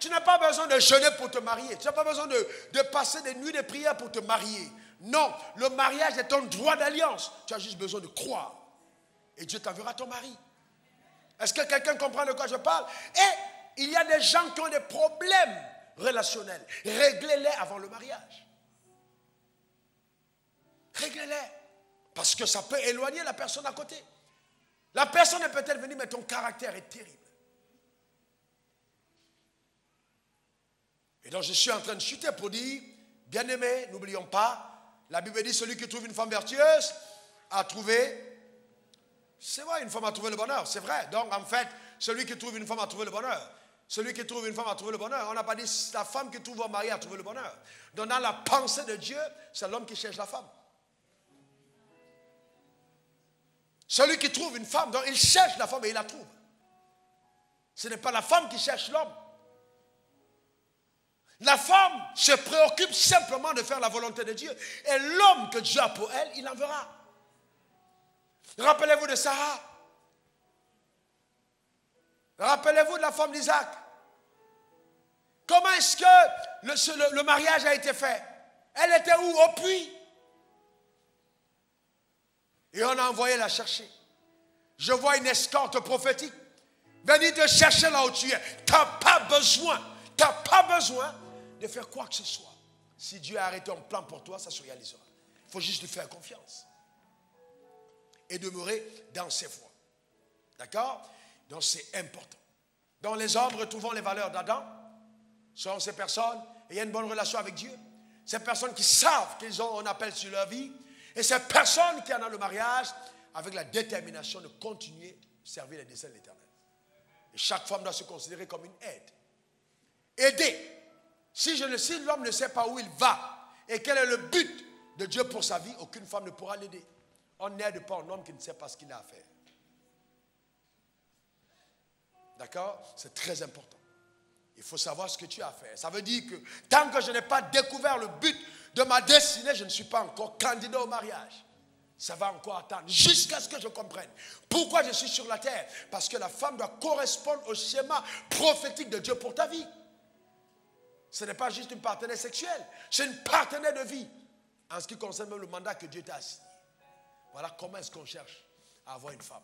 Tu n'as pas besoin de jeûner pour te marier. Tu n'as pas besoin de passer des nuits de prière pour te marier. Non, le mariage est un droit d'alliance. Tu as juste besoin de croire. Et Dieu t'enverra ton mari. Est-ce que quelqu'un comprend de quoi je parle? Et il y a des gens qui ont des problèmes relationnels. Réglez-les avant le mariage. Réglez-les. Parce que ça peut éloigner la personne à côté. La personne est peut-être venue, mais ton caractère est terrible. Et donc je suis en train de chuter pour dire, bien-aimés, n'oublions pas, la Bible dit, celui qui trouve une femme vertueuse a trouvé, c'est vrai, une femme a trouvé le bonheur, c'est vrai. Donc en fait, celui qui trouve une femme a trouvé le bonheur. Celui qui trouve une femme a trouvé le bonheur. On n'a pas dit la femme qui trouve un mari a trouvé le bonheur. Donc dans la pensée de Dieu, c'est l'homme qui cherche la femme. Celui qui trouve une femme, donc il cherche la femme et il la trouve. Ce n'est pas la femme qui cherche l'homme. La femme se préoccupe simplement de faire la volonté de Dieu. Et l'homme que Dieu a pour elle, il en verra. Rappelez-vous de Sarah. Rappelez-vous de la femme d'Isaac. Comment est-ce que le mariage a été fait? Elle était où? Au puits. Et on a envoyé la chercher. Je vois une escorte prophétique venir te chercher là où tu es. Tu n'as pas besoin de faire quoi que ce soit. Si Dieu a arrêté un plan pour toi, ça se réalisera. Il faut juste lui faire confiance. Et demeurer dans ses voies. D'accord? Donc c'est important. Dans les hommes, retrouvons les valeurs d'Adam. Sont ces personnes ayant une bonne relation avec Dieu. Ces personnes qui savent qu'ils ont un appel sur leur vie. Et ces personnes qui ont dans le mariage avec la détermination de continuer à servir les desseins de l'Éternel. Et chaque femme doit se considérer comme une aide. Aider. Si l'homme ne sait pas où il va et quel est le but de Dieu pour sa vie, aucune femme ne pourra l'aider. On n'aide pas un homme qui ne sait pas ce qu'il a à faire. D'accord? C'est très important. Il faut savoir ce que tu as à faire. Ça veut dire que tant que je n'ai pas découvert le but de ma destinée, je ne suis pas encore candidat au mariage. Ça va encore attendre jusqu'à ce que je comprenne. Pourquoi je suis sur la terre? Parce que la femme doit correspondre au schéma prophétique de Dieu pour ta vie. Ce n'est pas juste une partenaire sexuelle, c'est une partenaire de vie. En ce qui concerne même le mandat que Dieu t'a assigné. Voilà comment est-ce qu'on cherche à avoir une femme.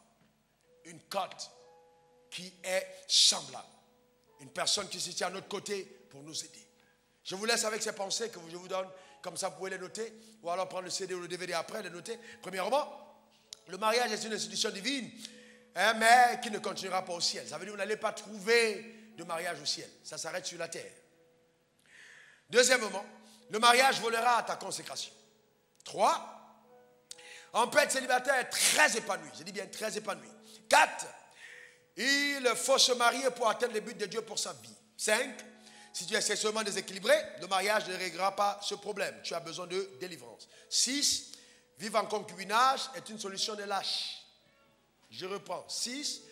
Une cote qui est semblable. Une personne qui se tient à notre côté pour nous aider. Je vous laisse avec ces pensées que je vous donne. Comme ça, vous pouvez les noter. Ou alors prendre le CD ou le DVD après, les noter. Premièrement, le mariage est une institution divine, mais qui ne continuera pas au ciel. Ça veut dire que vous n'allez pas trouver de mariage au ciel. Ça s'arrête sur la terre. Deuxièmement, le mariage volera à ta consécration. 3, on peut être célibataire très épanoui. Je dis bien très épanoui. 4, il faut se marier pour atteindre les buts de Dieu pour sa vie. 5, si tu es sexuellement déséquilibré, le mariage ne réglera pas ce problème. Tu as besoin de délivrance. 6, vivre en concubinage est une solution de lâche. Je reprends. 6,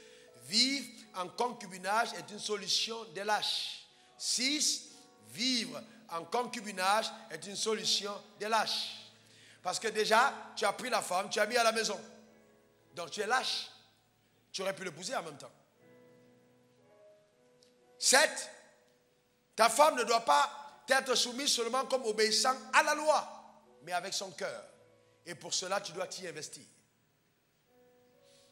vivre en concubinage est une solution de lâche. 6, vivre en concubinage est une solution de lâche. Parce que déjà, tu as pris la femme, tu as mis à la maison. Donc tu es lâche. Tu aurais pu l'épouser en même temps. 7, ta femme ne doit pas être soumise seulement comme obéissant à la loi, mais avec son cœur. Et pour cela, tu dois t'y investir.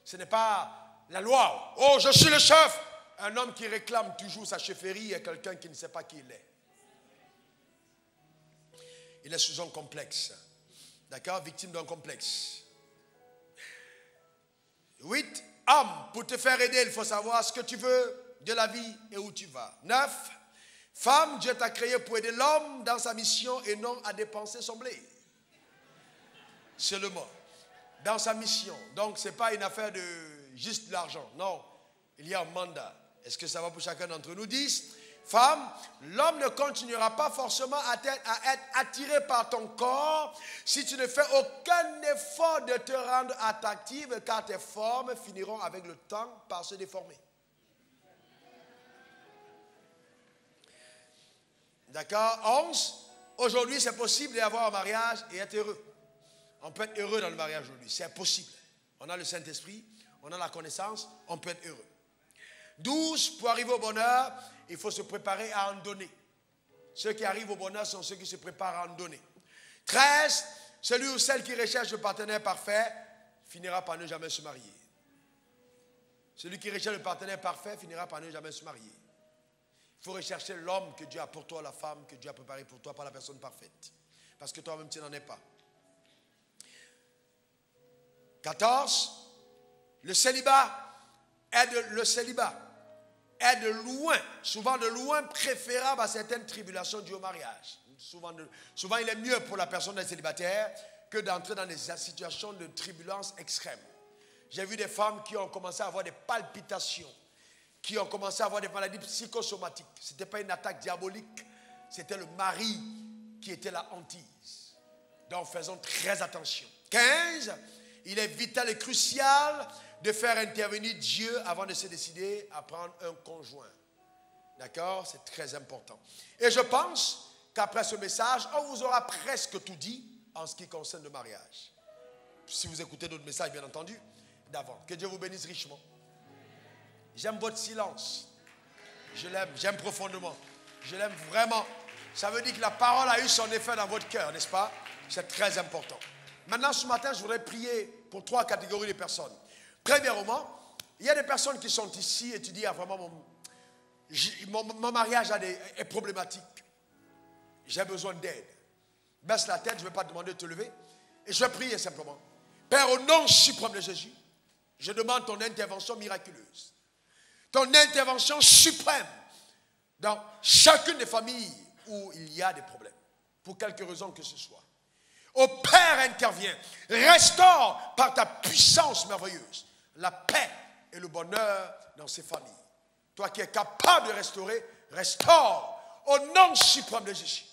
Ce n'est pas la loi. Oh, je suis le chef. Un homme qui réclame toujours sa chefferie est quelqu'un qui ne sait pas qui il est. Il est sous un complexe. D'accord? Victime d'un complexe. 8, homme, pour te faire aider, il faut savoir ce que tu veux de la vie et où tu vas. 9, femme, Dieu t'a créé pour aider l'homme dans sa mission et non à dépenser son blé. Seulement. Dans sa mission. Donc, ce n'est pas une affaire de juste de l'argent. Non. Il y a un mandat. Est-ce que ça va pour chacun d'entre nous? 10. Femme, l'homme ne continuera pas forcément à être attiré par ton corps si tu ne fais aucun effort de te rendre attractive, car tes formes finiront avec le temps par se déformer. D'accord? 11. Aujourd'hui, c'est possible d'avoir un mariage et être heureux. On peut être heureux dans le mariage aujourd'hui. C'est possible. On a le Saint-Esprit, on a la connaissance, on peut être heureux. 12. Pour arriver au bonheur, il faut se préparer à en donner. Ceux qui arrivent au bonheur sont ceux qui se préparent à en donner. 13. Celui ou celle qui recherche le partenaire parfait finira par ne jamais se marier. Celui qui recherche le partenaire parfait finira par ne jamais se marier. Il faut rechercher l'homme que Dieu a pour toi, la femme que Dieu a préparée pour toi, pas la personne parfaite. Parce que toi-même, tu n'en es pas. 14. Le célibat est de loin, souvent de loin, préférable à certaines tribulations dues au mariage. Souvent, il est mieux pour la personne célibataire que d'entrer dans des situations de turbulence extrême. J'ai vu des femmes qui ont commencé à avoir des palpitations, qui ont commencé à avoir des maladies psychosomatiques. Ce n'était pas une attaque diabolique, c'était le mari qui était la hantise. Donc faisons très attention. 15. Il est vital et crucial de faire intervenir Dieu avant de se décider à prendre un conjoint. D'accord? C'est très important. Et je pense qu'après ce message, on vous aura presque tout dit en ce qui concerne le mariage. si vous écoutez d'autres messages, bien entendu, d'avant. Que Dieu vous bénisse richement. J'aime votre silence. Je l'aime, j'aime profondément. Je l'aime vraiment. Ça veut dire que la parole a eu son effet dans votre cœur, n'est-ce pas? C'est très important. Maintenant, ce matin, je voudrais prier pour 3 catégories de personnes. Premièrement, il y a des personnes qui sont ici et tu dis, ah, vraiment, mon mariage est problématique. J'ai besoin d'aide. Baisse la tête, je ne vais pas te demander de te lever. Et je vais prier simplement. Père, au nom suprême de Jésus, je demande ton intervention miraculeuse. Ton intervention suprême dans chacune des familles où il y a des problèmes. Pour quelque raison que ce soit. Ô Père, intervient. Restaure par ta puissance merveilleuse la paix et le bonheur dans ces familles. Toi qui es capable de restaurer, restaure au nom suprême de Jésus.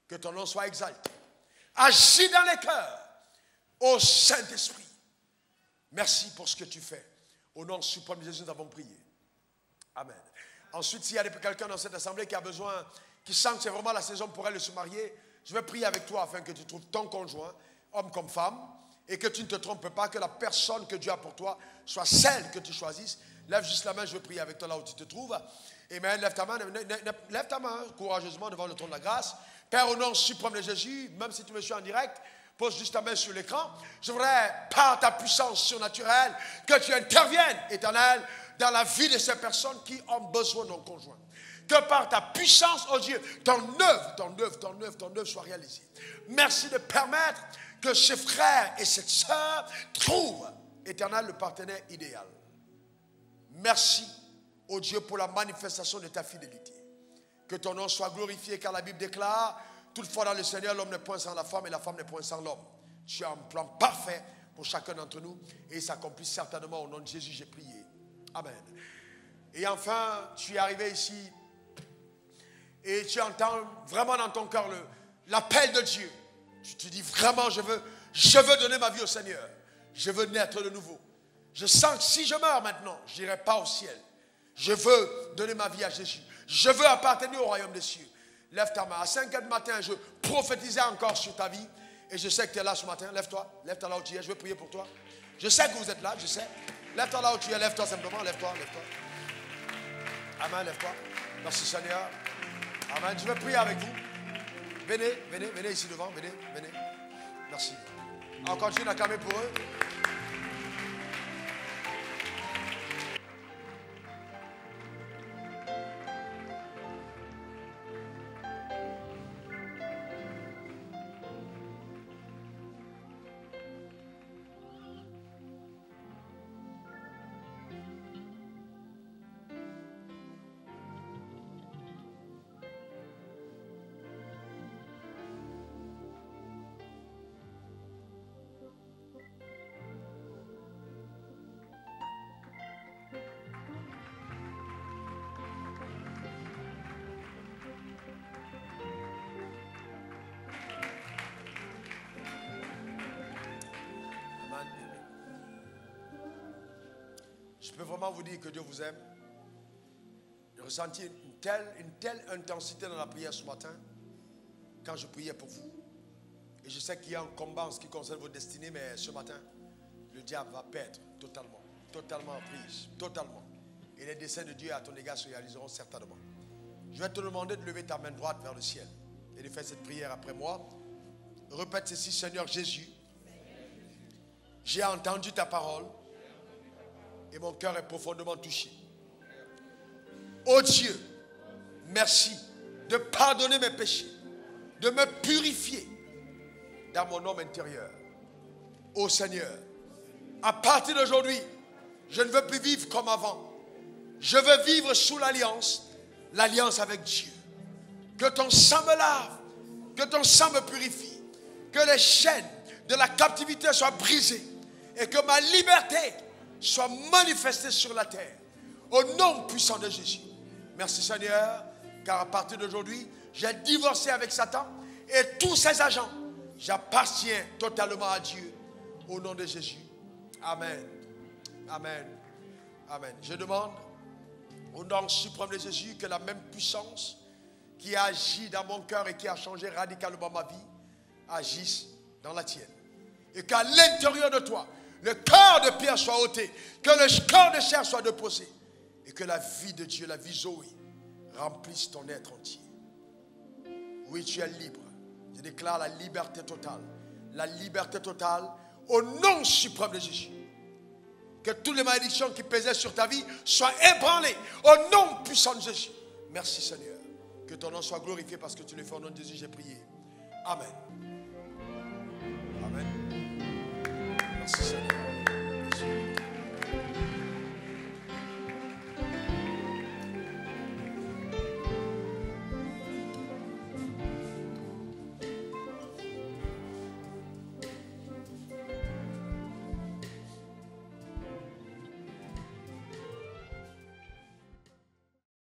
Que ton nom soit exalté. Agis dans les cœurs. Ô Saint-Esprit. Merci pour ce que tu fais. Au nom suprême de Jésus, nous avons prié. Amen. Ensuite, s'il y a quelqu'un dans cette assemblée qui a besoin, qui sent que c'est vraiment la saison pour elle de se marier, je vais prier avec toi afin que tu trouves ton conjoint, homme comme femme, et que tu ne te trompes pas, que la personne que Dieu a pour toi soit celle que tu choisisses. Lève juste la main, je vais prier avec toi là où tu te trouves. Amen. Lève ta main courageusement devant le trône de la grâce. Père, au nom suprême de Jésus, même si tu me suis en direct, pose juste ta main sur l'écran. Je voudrais, par ta puissance surnaturelle, que tu interviennes, Éternel, dans la vie de ces personnes qui ont besoin d'un conjoint. Que par ta puissance, oh Dieu, ton œuvre soit réalisée. Merci de permettre que ces frères et cette sœur trouvent, Éternel, le partenaire idéal. Merci, oh Dieu, pour la manifestation de ta fidélité. Que ton nom soit glorifié, car la Bible déclare, toutefois dans le Seigneur, l'homme n'est point sans la femme et la femme n'est point sans l'homme. Tu as un plan parfait pour chacun d'entre nous et il s'accomplit certainement au nom de Jésus, j'ai prié. Amen. Et enfin, tu es arrivé ici et tu entends vraiment dans ton cœur l'appel de Dieu. Tu te dis vraiment, je veux donner ma vie au Seigneur. Je veux naître de nouveau. Je sens que si je meurs maintenant, je n'irai pas au ciel. Je veux donner ma vie à Jésus. Je veux appartenir au royaume des cieux. Lève ta main. À 5 heures du matin, je prophétisais encore sur ta vie. Et je sais que tu es là ce matin. Lève-toi. Lève-toi là où tu es. Je veux prier pour toi. Je sais que vous êtes là. Je sais. Lève-toi là où tu es. Lève-toi simplement. Lève-toi. Lève-toi. Amen. Lève-toi. Merci Seigneur. Amen. Je veux prier avec vous. Venez ici devant. Venez. Merci. On continue d'acclamer pour eux. Je peux vraiment vous dire que Dieu vous aime. J'ai ressenti une telle intensité dans la prière ce matin quand je priais pour vous. Et je sais qu'il y a un combat en ce qui concerne votre destinée, mais ce matin, le diable va perdre totalement en prise, totalement. Et les desseins de Dieu à ton égard se réaliseront certainement. Je vais te demander de lever ta main droite vers le ciel et de faire cette prière après moi. Répète ceci: Seigneur Jésus, j'ai entendu ta parole. Et mon cœur est profondément touché. Oh Dieu, merci de pardonner mes péchés, de me purifier dans mon homme intérieur. Oh Seigneur, à partir d'aujourd'hui, je ne veux plus vivre comme avant. Je veux vivre sous l'alliance avec Dieu. Que ton sang me lave, que ton sang me purifie, que les chaînes de la captivité soient brisées et que ma liberté soit manifesté sur la terre. Au nom puissant de Jésus. Merci Seigneur, car à partir d'aujourd'hui, j'ai divorcé avec Satan et tous ses agents. J'appartiens totalement à Dieu. Au nom de Jésus. Amen. Amen. Amen. Je demande au nom suprême de Jésus que la même puissance qui agit dans mon cœur et qui a changé radicalement ma vie agisse dans la tienne. Et qu'à l'intérieur de toi, le cœur de pierre soit ôté. Que le cœur de chair soit déposé. Et que la vie de Dieu, la vie Zoé, remplisse ton être entier. Oui, tu es libre. Je déclare la liberté totale. La liberté totale au nom suprême de Jésus. Que toutes les malédictions qui pesaient sur ta vie soient ébranlées au nom puissant de Jésus. Merci Seigneur. Que ton nom soit glorifié parce que tu le fais au nom de Jésus, j'ai prié. Amen. Amen. Merci Seigneur.